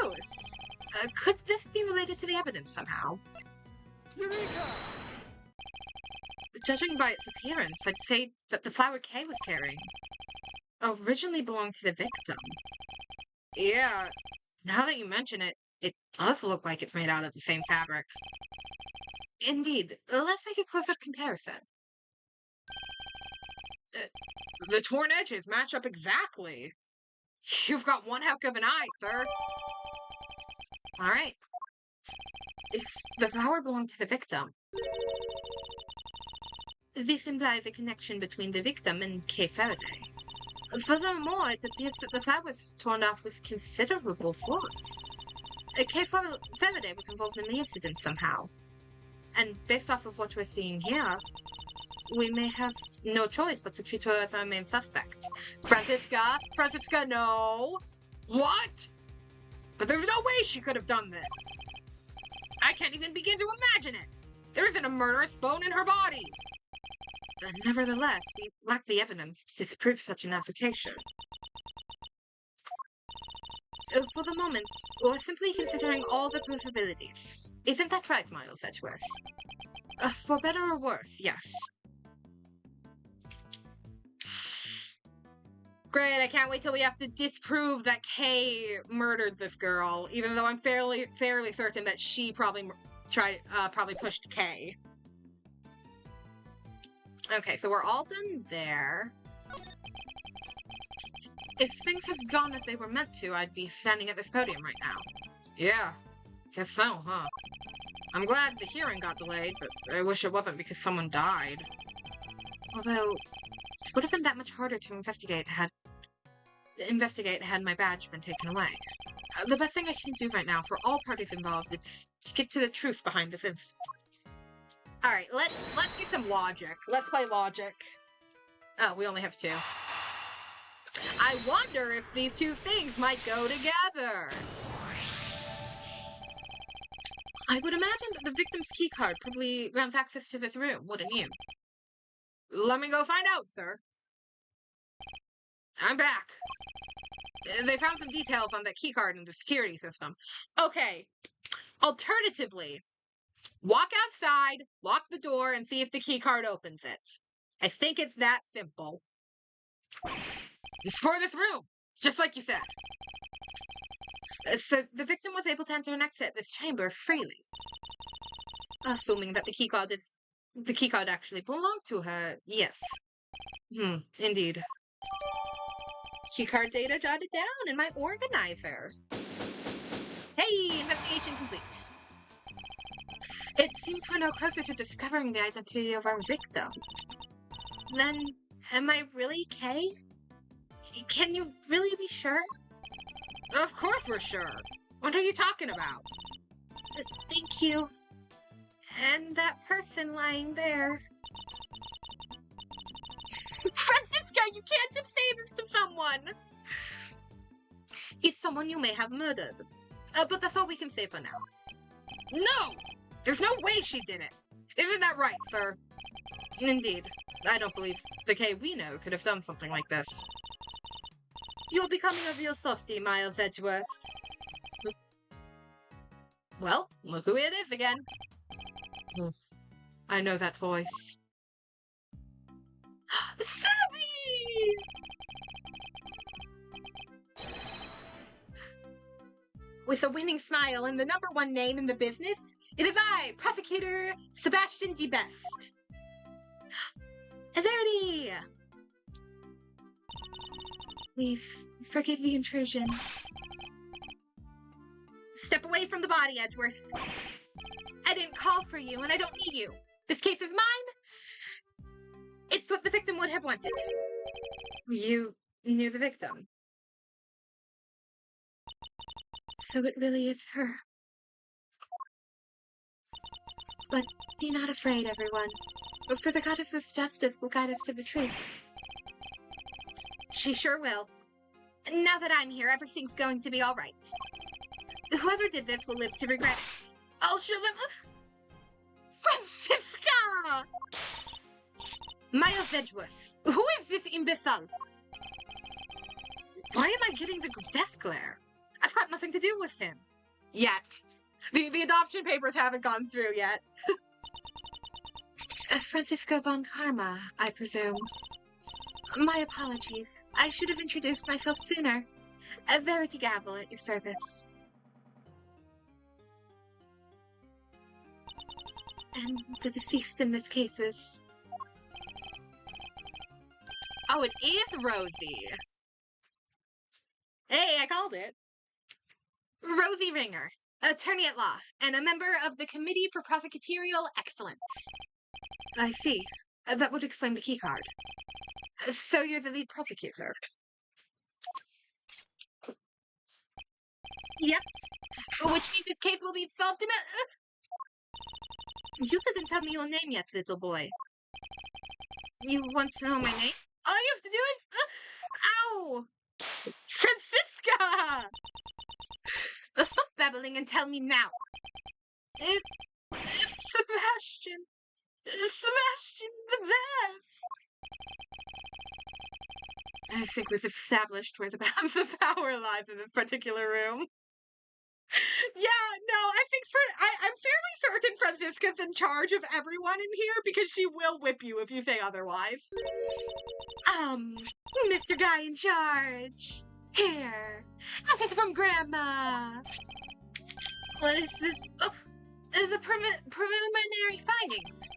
Could this be related to the evidence somehow? Eureka! Judging by its appearance, I'd say that the flower Kay was carrying originally belonged to the victim. Yeah, now that you mention it, it does look like it's made out of the same fabric. Indeed. Let's make a closer comparison. The torn edges match up exactly. You've got one heck of an eye, sir. Alright. If the flower belonged to the victim, this implies a connection between the victim and Kay Faraday. Furthermore, it appears that the flower was torn off with considerable force. Kay Faraday was involved in the incident somehow. And based off of what we're seeing here, we may have no choice but to treat her as our main suspect. Franziska? Franziska, no! What? But there's no way she could have done this. I can't even begin to imagine it. There isn't a murderous bone in her body. Nevertheless, we lack the evidence to disprove such an assertion. For the moment, we're simply considering all the possibilities. Isn't that right, Miles Edgeworth? For better or worse, yes. Great, I can't wait till we have to disprove that Kay murdered this girl, even though I'm fairly certain that she probably pushed Kay. Okay, so we're all done there. If things have gone as they were meant to, I'd be standing at this podium right now. Yeah, guess so, huh? I'm glad the hearing got delayed, but I wish it wasn't because someone died. Although, it would have been that much harder to investigate had my badge been taken away. The best thing I can do right now for all parties involved is to get to the truth behind this incident. Alright, let's do some logic. Let's play logic. Oh, we only have two. I wonder if these two things might go together. I would imagine that the victim's keycard probably grants access to this room, wouldn't you? Let me go find out, sir. I'm back. They found some details on that keycard in the security system. Okay. Alternatively, walk outside, lock the door, and see if the keycard opens it. I think it's that simple. It's for this room, just like you said. So the victim was able to enter and exit this chamber freely. Assuming that the keycard actually belonged to her, yes. Indeed. Keycard data jotted down in my organizer. Hey, investigation complete. It seems we're no closer to discovering the identity of our victim. Then, am I really Kay? Can you really be sure? Of course we're sure. What are you talking about? Thank you. And that person lying there. Franziska, you can't just say this to someone! He's someone you may have murdered. But that's all we can say for now. No! There's no way she did it! Isn't that right, sir? Indeed. I don't believe the Kay we know could have done something like this. You're becoming a real softie, Miles Edgeworth. Well, look who it is again. I know that voice. Sabby! With a winning smile and the #1 name in the business, it is I, Prosecutor Sebastian D. Best. Verity! Please, forgive the intrusion. Step away from the body, Edgeworth. I didn't call for you, and I don't need you. This case is mine. It's what the victim would have wanted. You knew the victim? So it really is her. But be not afraid, everyone. For the goddess's justice will guide us to the truth. She sure will. Now that I'm here, everything's going to be all right. Whoever did this will live to regret it. I'll show them. Francisca! Maya Vedgeworth, who is this imbecile? Why am I getting the death glare? I've got nothing to do with him. Yet. The adoption papers haven't gone through yet. Francisco von Karma, I presume. My apologies. I should have introduced myself sooner. Verity Gavel at your service. And the deceased in this case is... Oh, it is Rosie. Hey, I called it. Rosie Ringer, attorney at law, and a member of the Committee for Prosecutorial Excellence. I see. That would explain the keycard. So you're the lead prosecutor? Yep. Which means this case will be solved in a... You didn't tell me your name yet, little boy. You want to know my name? All you have to do is... Ow! Francisca! Stop babbling and tell me now. It's Sebastian. Sebastian the best. I think we've established where the balance of power lies in this particular room. Yeah, no, I think I'm fairly certain Francisca's in charge of everyone in here because she will whip you if you say otherwise. Mr. Guy in charge. Here. This is from Grandma. What is this? Oh, the preliminary findings.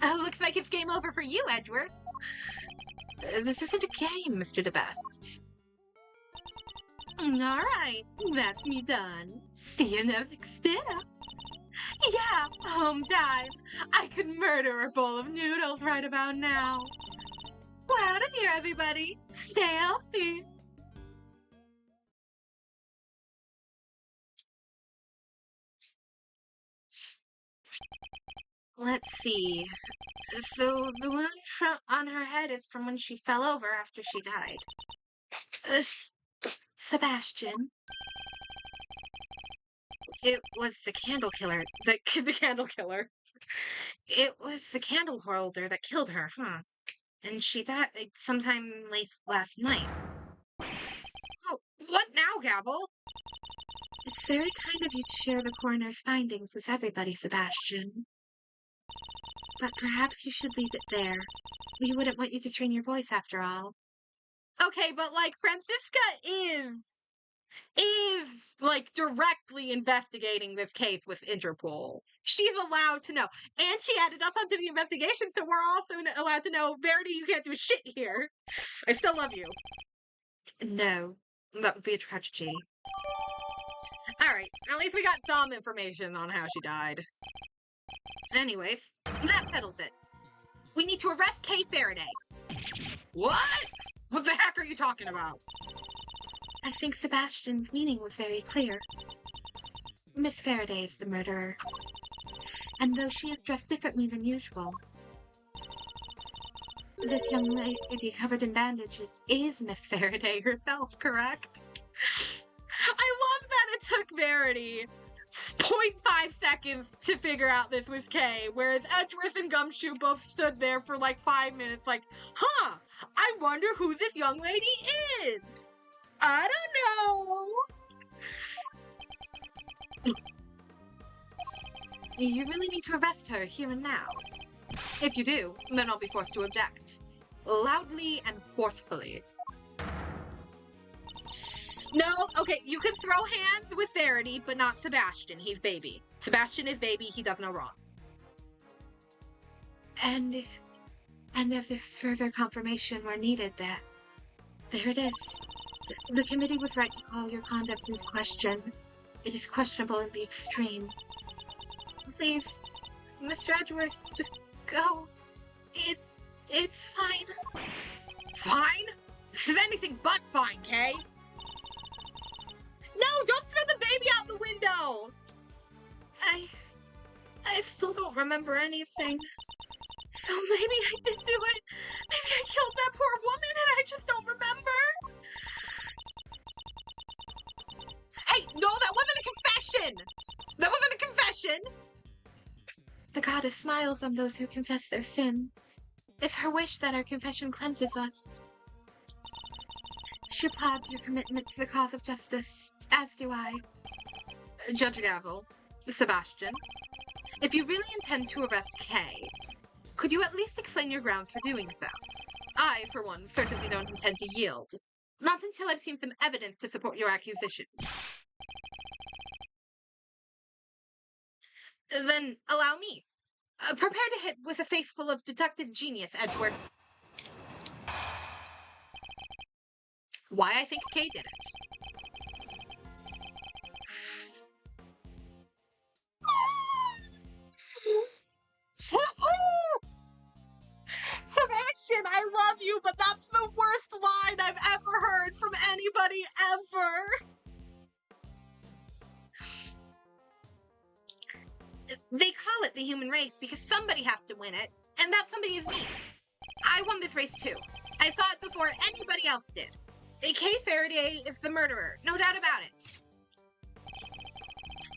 Looks like it's game over for you, Edgeworth. This isn't a game, Mr. the Best. All right, that's me done. See you next step. Yeah, home time. I could murder a bowl of noodles right about now. We're out of here, everybody. Stay healthy. Let's see. So the wound on her head is from when she fell over after she died. Sebastian. It was the candle killer. The candle killer. It was the candle holder that killed her, huh? And she died sometime late last night. Oh, what now, Gavel? It's very kind of you to share the coroner's findings with everybody, Sebastian. But perhaps you should leave it there. We wouldn't want you to strain your voice after all. Okay, but like Francisca is like directly investigating this case with Interpol. She's allowed to know. And she added us onto the investigation, so we're also allowed to know, Verity, you can't do shit here. I still love you. No, that would be a tragedy. Alright, at least we got some information on how she died. Anyways, that settles it. We need to arrest Kay Faraday. What? What the heck are you talking about? I think Sebastian's meaning was very clear. Miss Faraday is the murderer. And though she is dressed differently than usual, this young lady covered in bandages is Miss Faraday herself, correct? I love that it took Verity 0.5 seconds to figure out this was Kay, whereas Edgeworth and Gumshoe both stood there for like 5 minutes like, huh, I wonder who this young lady is. I don't know. You really need to arrest her here and now. If you do, then I'll be forced to object. Loudly and forcefully. No, okay, you can throw hands with Verity, but not Sebastian. He's baby. Sebastian is baby, he does no wrong. And if further confirmation were needed, there it is. The committee was right to call your conduct into question. It is questionable in the extreme. Please, Mr. Edgeworth, just go. It's fine. Fine? This is anything but fine, Kay. No, don't throw the baby out the window! I still don't remember anything. So maybe I did do it. Maybe I killed that poor woman goddess smiles on those who confess their sins. It's her wish that our confession cleanses us. She applauds your commitment to the cause of justice, as do I. Judge Gavel, Sebastian, if you really intend to arrest Kay, could you at least explain your grounds for doing so? I, for one, certainly don't intend to yield. Not until I've seen some evidence to support your accusations. Then allow me. Prepare to hit with a face full of deductive genius, Edgeworth. Why I think Kay did it. Sebastian, I love you, but that's the worst line I've ever heard from anybody ever. They call it the human race because somebody has to win it, and that somebody is me. I won this race too. I saw it before anybody else did. Kay Faraday is the murderer, no doubt about it.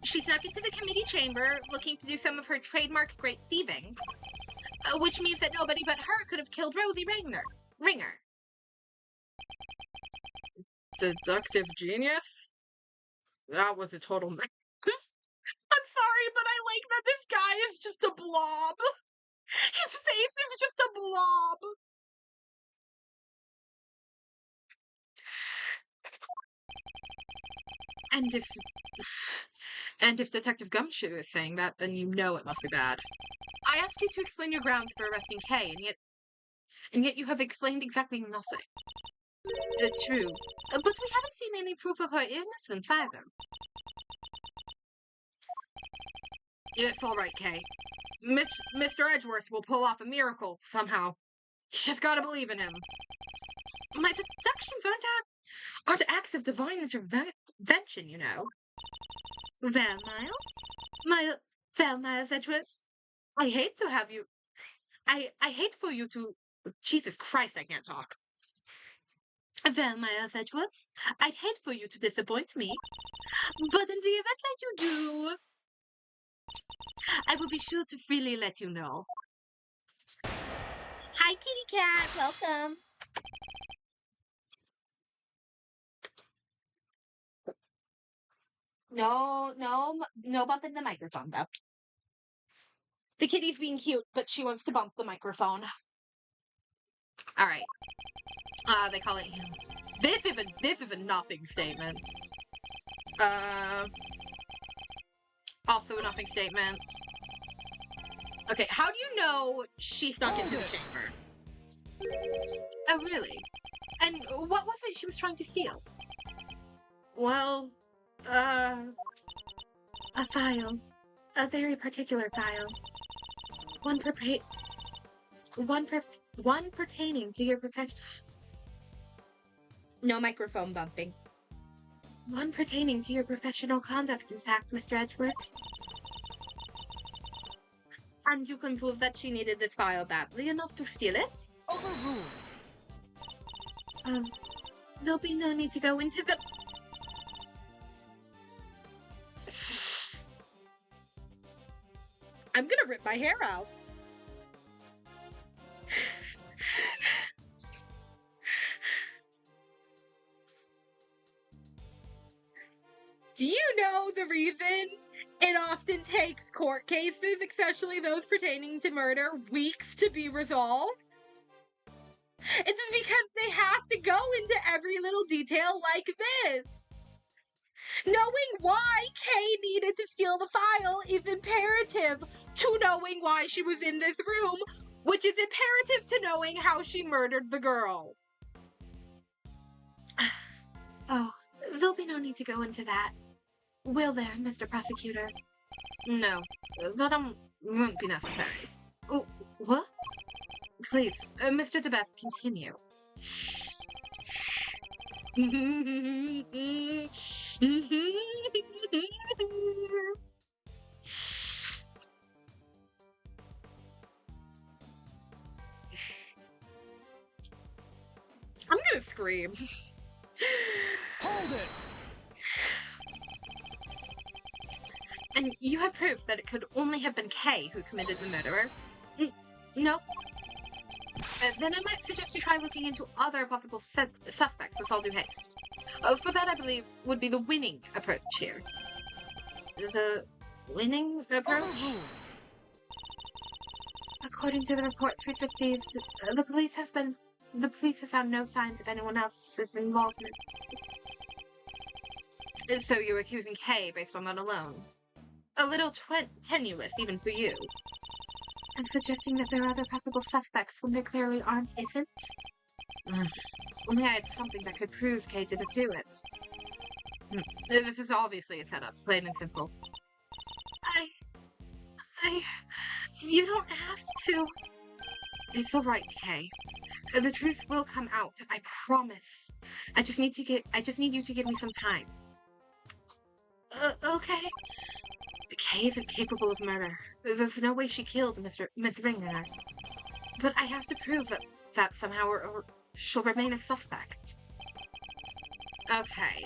She snuck into the committee chamber looking to do some of her trademark great thieving, which means that nobody but her could have killed Rosie Ringer. Deductive genius? That was a total mess. I'm sorry, but I like that this guy is just a blob. His face is just a blob. And if Detective Gumshoe is saying that, then you know it must be bad. I asked you to explain your grounds for arresting Kay, and yet you have explained exactly nothing. True. But we haven't seen any proof of her innocence either. It's all right, Kay. Mr. Edgeworth will pull off a miracle somehow. You just gotta believe in him. My deductions aren't acts of divine intervention, you know. Well, Miles Edgeworth, I hate to have you. I hate for you to. Jesus Christ, I can't talk. Well, Miles Edgeworth, I'd hate for you to disappoint me, but in the event that you do, I will be sure to freely let you know. Hi, kitty cat. Welcome. No bumping the microphone, though. The kitty's being cute, but she wants to bump the microphone. All right. They call it. This is a nothing statement. Also a nothing statement. Okay, how do you know she snuck into the chamber? Oh, really? And what was it she was trying to steal? Well, a file. A very particular file. One pertaining to your profession. No microphone bumping. One pertaining to your professional conduct, in fact, Mr. Edgeworth. And you can prove that she needed this file badly enough to steal it? Overruled. There'll be no need to go into the... I'm gonna rip my hair out. Do you know the reason it often takes court cases, especially those pertaining to murder, weeks to be resolved? It's because they have to go into every little detail like this. Knowing why Kay needed to steal the file is imperative to knowing why she was in this room, which is imperative to knowing how she murdered the girl. Oh, there'll be no need to go into that. Will there, Mr. Prosecutor? No, that won't be necessary. Oh, what? Please, Mr. DeBeth, continue. I'm gonna scream. Hold it! And you have proof that it could only have been Kay who committed the murder? No. Then I might suggest you try looking into other possible suspects with all due haste. For that, I believe, would be the winning approach here. The winning approach? According to the reports we've received, the police have found no signs of anyone else's involvement. So you're accusing Kay based on that alone? A little tenuous, even for you. I'm suggesting that there are other possible suspects when there clearly isn't. If only I had something that could prove Kay didn't do it. This is obviously a setup, plain and simple. You don't have to. It's alright, Kay. The truth will come out, I promise. I just need you to give me some time. Okay. Kay isn't capable of murder. There's no way she killed Miss Ringer. But I have to prove that somehow or she'll remain a suspect. Okay.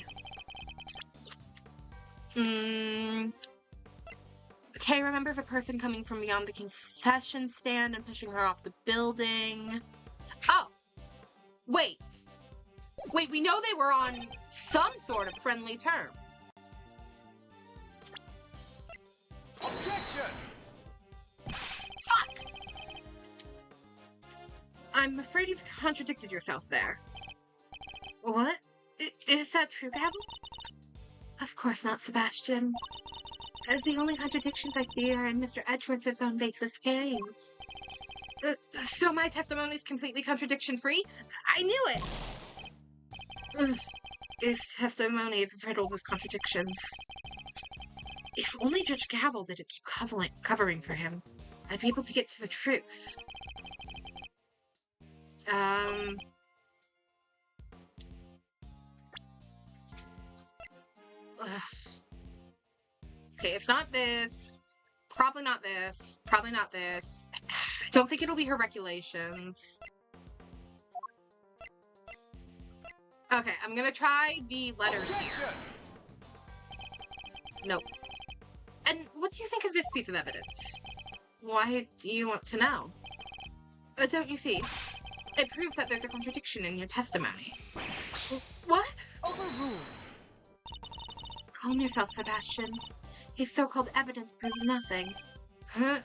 Kay remembers a person coming from beyond the concession stand and pushing her off the building. Oh! Wait, we know they were on some sort of friendly term. Objection! Fuck! I'm afraid you've contradicted yourself there. What? Is that true, Gavel? Of course not, Sebastian. The only contradictions I see are in Mr. Edgeworth's own baseless claims. So my testimony is completely contradiction-free? I knew it! His testimony is riddled with contradictions. If only Judge Gavel didn't keep covering for him, I'd be able to get to the truth. Okay, it's not this. Probably not this. Probably not this. I don't think it'll be her regulations. Okay, I'm gonna try the letters here. Nope. And what do you think of this piece of evidence? Why do you want to know? Don't you see? It proves that there's a contradiction in your testimony. What? Overruled. Calm yourself, Sebastian. His so-called evidence proves nothing. Huh?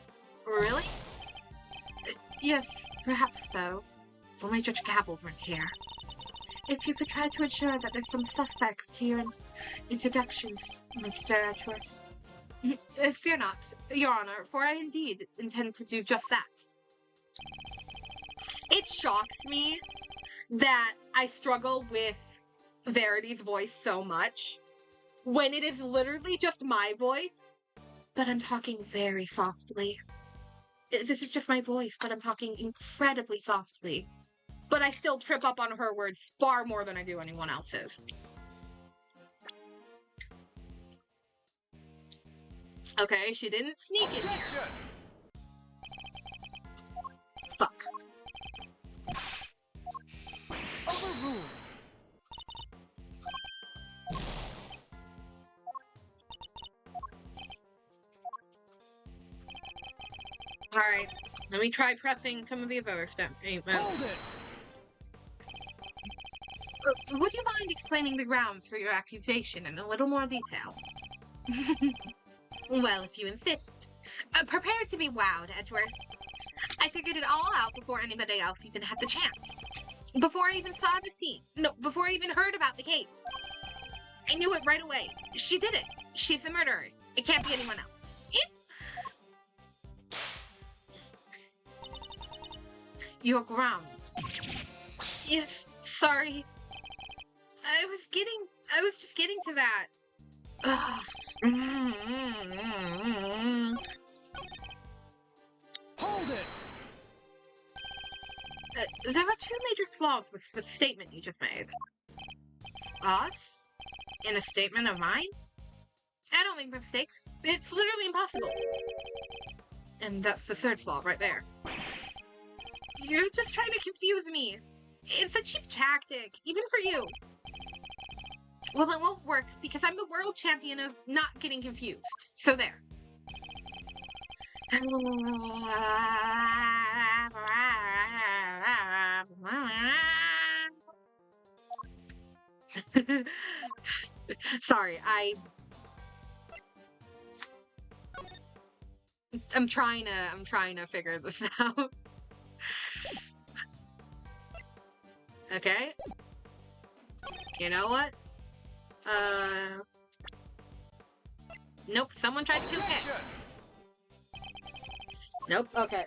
Really? Yes, perhaps so. If only Judge Gavel weren't here. If you could try to ensure that there's some suspects to your introductions, Mr. Edgeworth. Fear not, Your Honor, for I indeed intend to do just that. It shocks me that I struggle with Verity's voice so much when it is literally just my voice, but I'm talking very softly. This is just my voice, but I'm talking incredibly softly. But I still trip up on her words far more than I do anyone else's. Okay, she didn't sneak in here. Fuck. Overruled. Alright, let me try pressing some of these other statements. Hold it. Would you mind explaining the grounds for your accusation in a little more detail? Well, if you insist. Prepare to be wowed, Edgeworth. I figured it all out before anybody else even had the chance. Before I even saw the scene. No, before I even heard about the case. I knew it right away. She did it. She's the murderer. It can't be anyone else. Your grounds. Yes, sorry. I was just getting to that. Hold it. There are two major flaws with the statement you just made. Us? In a statement of mine? I don't make mistakes. It's literally impossible. And that's the third flaw right there. You're just trying to confuse me. It's a cheap tactic, even for you. Well, it won't work because I'm the world champion of not getting confused. So there. Sorry, I'm trying to figure this out. Okay. You know what? Nope, someone tried to do it. Nope, okay.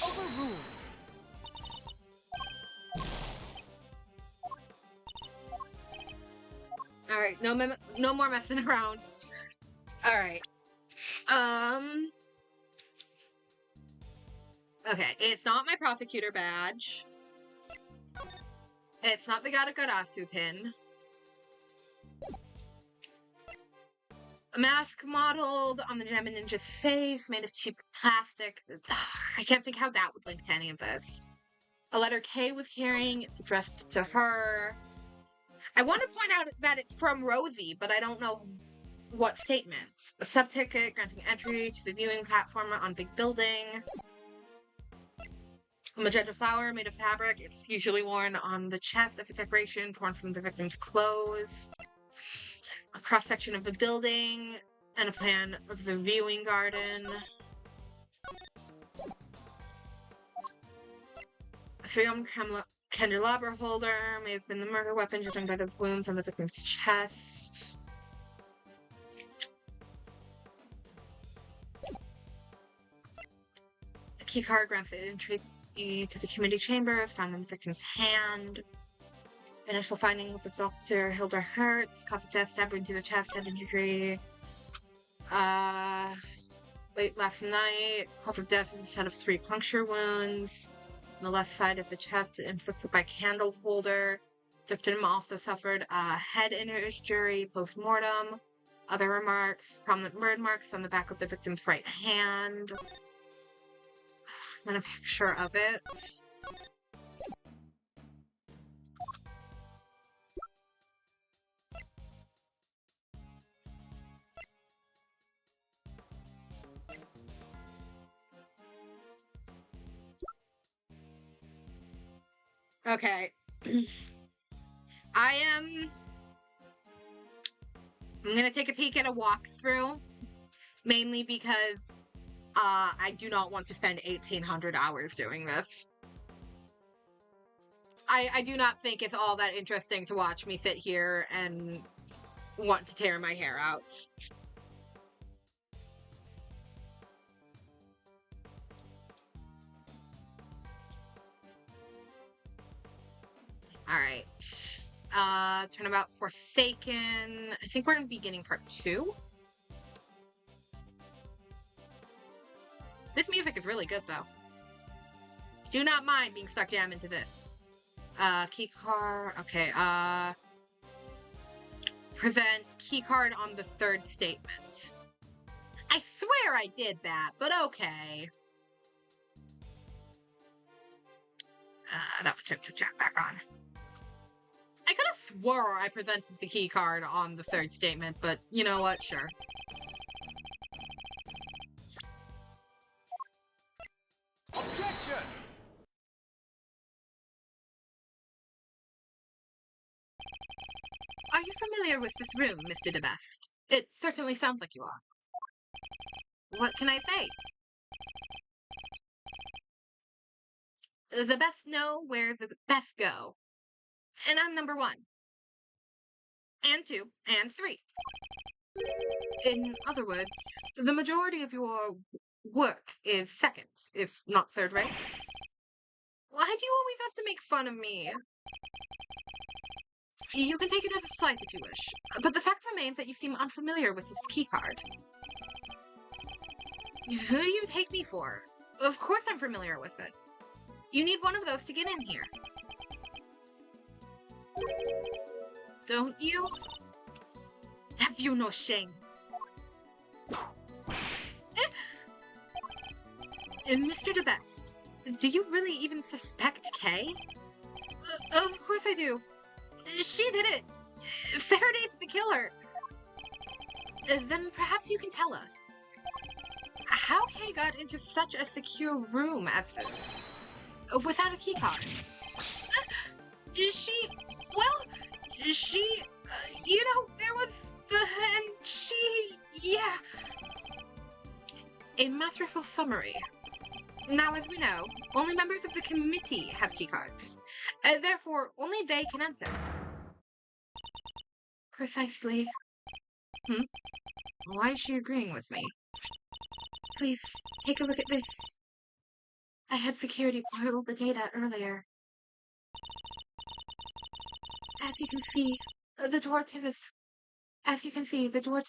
Overruled. Alright, no more messing around. Alright. Okay, it's not my prosecutor badge. It's not the Garakarasu pin. A mask modeled on the Gem Ninja's face, made of cheap plastic. I can't think how that would link to any of this. A letter K was carrying, it's addressed to her. I want to point out that it's from Rosie, but I don't know what statement. A sub-ticket granting entry to the viewing platform on big building. A magenta flower made of fabric. It's usually worn on the chest as a decoration torn from the victim's clothes. A cross-section of the building and a plan of the viewing garden. A 3-ohm candelabra holder may have been the murder weapon, judging by the wounds on the victim's chest. A keycard grants entry to the committee chamber, found in the victim's hand. Initial findings of Dr. Hilda Hertz, cause of death, stabbed into the chest, head injury. Late last night, cause of death is a set of 3 puncture wounds on the left side of the chest, inflicted by candle holder. Victim also suffered a head injury post-mortem. Other remarks, prominent burn marks on the back of the victim's right hand. And a picture of it. Okay. I'm gonna take a peek at a walkthrough, mainly because I do not want to spend 1,800 hours doing this. I do not think it's all that interesting to watch me sit here and want to tear my hair out. Alright. Turnabout Forsaken. I think we're in beginning part 2. This music is really good, though. Do not mind being stuck jam into this. Keycard. Okay, present keycard on the 3rd statement. I swear I did that, but okay. That would turn the chat back on. I could have swore I presented the keycard on the 3rd statement, but you know what? Sure. Objection! Are you familiar with this room, Mr. DeBest? It certainly sounds like you are. What can I say? The best know where the best go. And I'm number 1. And 2. And 3. In other words, the majority of your work is 2nd, if not 3rd rate. Why do you always have to make fun of me? You can take it as a slight if you wish, but the fact remains that you seem unfamiliar with this keycard. Who do you take me for? Of course I'm familiar with it. You need one of those to get in here. Don't you? Have you no shame? Mr. DeBest, do you really even suspect Kay? Of course I do. She did it! Faraday's the killer! Then perhaps you can tell us how Kay got into such a secure room as this, without a keycard. She, there was and yeah. A masterful summary. Now, as we know, only members of the committee have keycards. Therefore, only they can enter. Precisely. Why is she agreeing with me? Please, take a look at this. I had security portal the data earlier. As you can see, the door to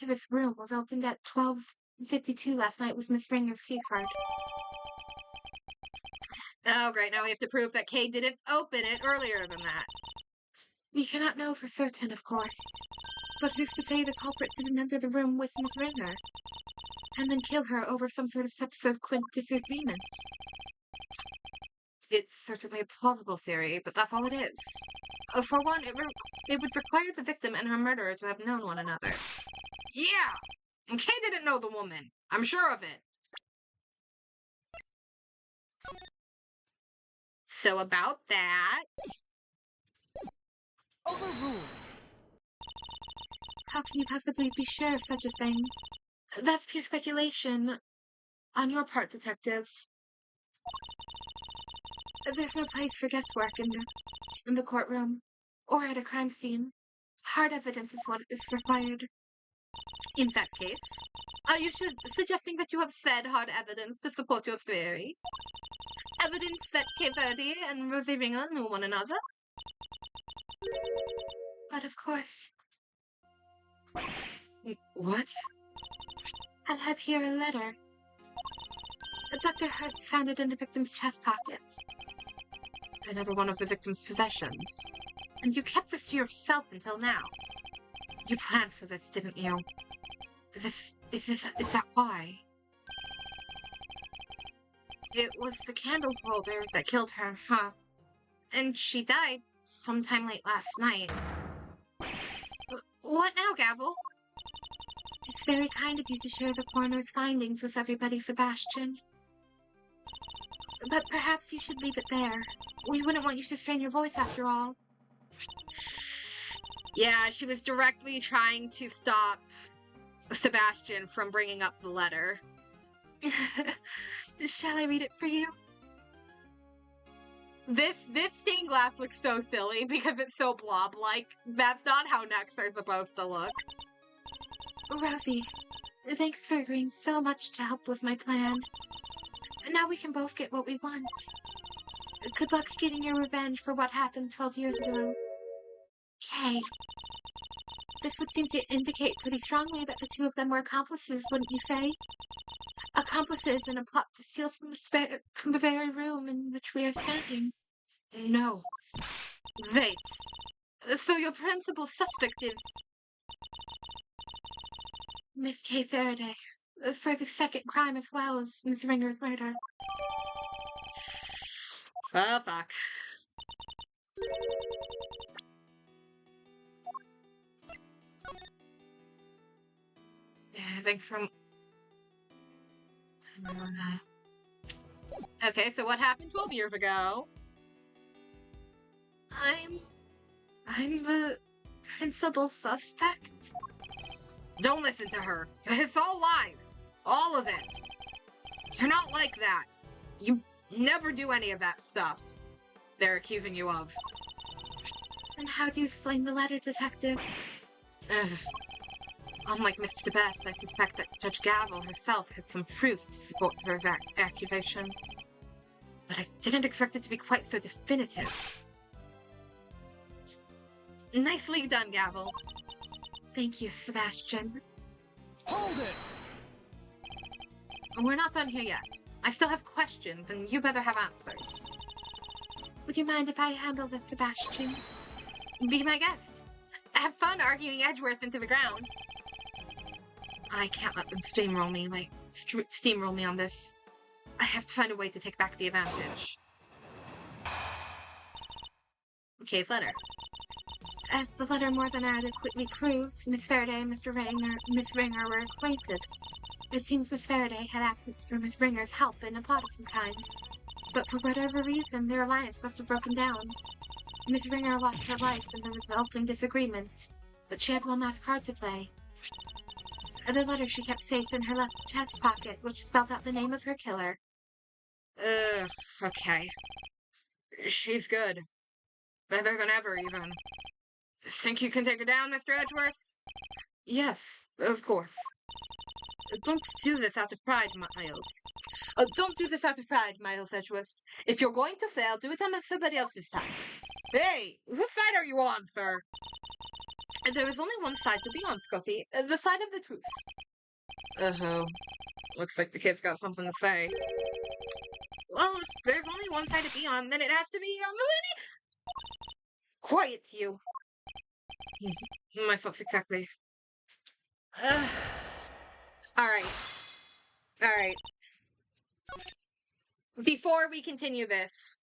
this room was opened at 12:52 last night with Miss Ringer's keycard. Oh, great. Now we have to prove that Kay didn't open it earlier than that. We cannot know for certain, of course. But who's to say the culprit didn't enter the room with Miss Ringer and then kill her over some sort of subsequent disagreement? It's certainly a plausible theory, but that's all it is. For one, it would require the victim and her murderer to have known one another. Yeah! And Kay didn't know the woman. I'm sure of it. So about that... Overruled. How can you possibly be sure of such a thing? That's pure speculation on your part, detective. There's no place for guesswork in the courtroom or at a crime scene. Hard evidence is what is required. In that case, are you suggesting that you have said hard evidence to support your theory? Evidence that Kay Verde and Rosie Ringer knew one another? But of course. What? I have here a letter. Dr. Hertz found it in the victim's chest pocket. Another one of the victim's possessions. And you kept this to yourself until now. You planned for this, didn't you? Is that why? It was the candle holder that killed her, huh? And she died sometime late last night. What now, Gavel? It's very kind of you to share the coroner's findings with everybody, Sebastian. But perhaps you should leave it there. We wouldn't want you to strain your voice after all. Yeah, she was directly trying to stop Sebastian from bringing up the letter. Shall I read it for you? This stained glass looks so silly because it's so blob-like. That's not how necks are supposed to look. Rosie, thanks for agreeing so much to help with my plan. Now we can both get what we want. Good luck getting your revenge for what happened 12 years ago. Kay. This would seem to indicate pretty strongly that the two of them were accomplices, wouldn't you say? Accomplices in a plot to steal from the very room in which we are standing. No. Wait. So your principal suspect is... Miss Kay Faraday. For the second crime as well as Miss Ringer's murder. Oh, fuck. Thanks for... Okay, so what happened 12 years ago? I'm the principal suspect? Don't listen to her. It's all lies. All of it. You're not like that. You never do any of that stuff they're accusing you of. And how do you explain the letter, detective? Unlike Mr. DeBest, I suspect that Judge Gavel herself had some proof to support her accusation. But I didn't expect it to be quite so definitive. Nicely done, Gavel. Thank you, Sebastian. Hold it! We're not done here yet. I still have questions, and you better have answers. Would you mind if I handle this, Sebastian? Be my guest. Have fun arguing Edgeworth into the ground. I can't let them steamroll me on this. I have to find a way to take back the advantage. Kay's letter. As the letter more than adequately proves, Miss Faraday and Miss Ringer were acquainted. It seems Miss Faraday had asked for Miss Ringer's help in a plot of some kind, but for whatever reason, their alliance must have broken down. Miss Ringer lost her life in the resulting disagreement, but she had one last card to play. The letter she kept safe in her left chest pocket, which spelled out the name of her killer. Okay. She's good. Better than ever, even. Think you can take her down, Mr. Edgeworth? Yes, of course. Don't do this out of pride, Miles. Don't do this out of pride, Miles Edgeworth. If you're going to fail, do it on somebody else's time. Hey, whose side are you on, sir? There is only one side to be on, Scruffy. The side of the truth. Uh-huh. Looks like the kid's got something to say. Well, if there's only one side to be on, then it has to be on the winning. Quiet, you. My thoughts exactly. Alright. Alright. Before we continue this,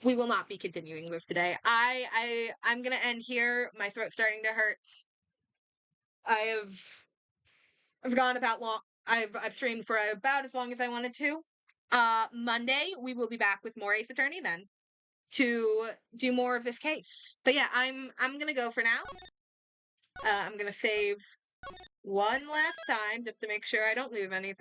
we will not be continuing this today. I'm gonna end here. My throat's starting to hurt. I've gone about long. I've streamed for about as long as I wanted to. Monday we will be back with more Ace Attorney then to do more of this case. But yeah, I'm gonna go for now. I'm gonna save one last time just to make sure I don't lose anything.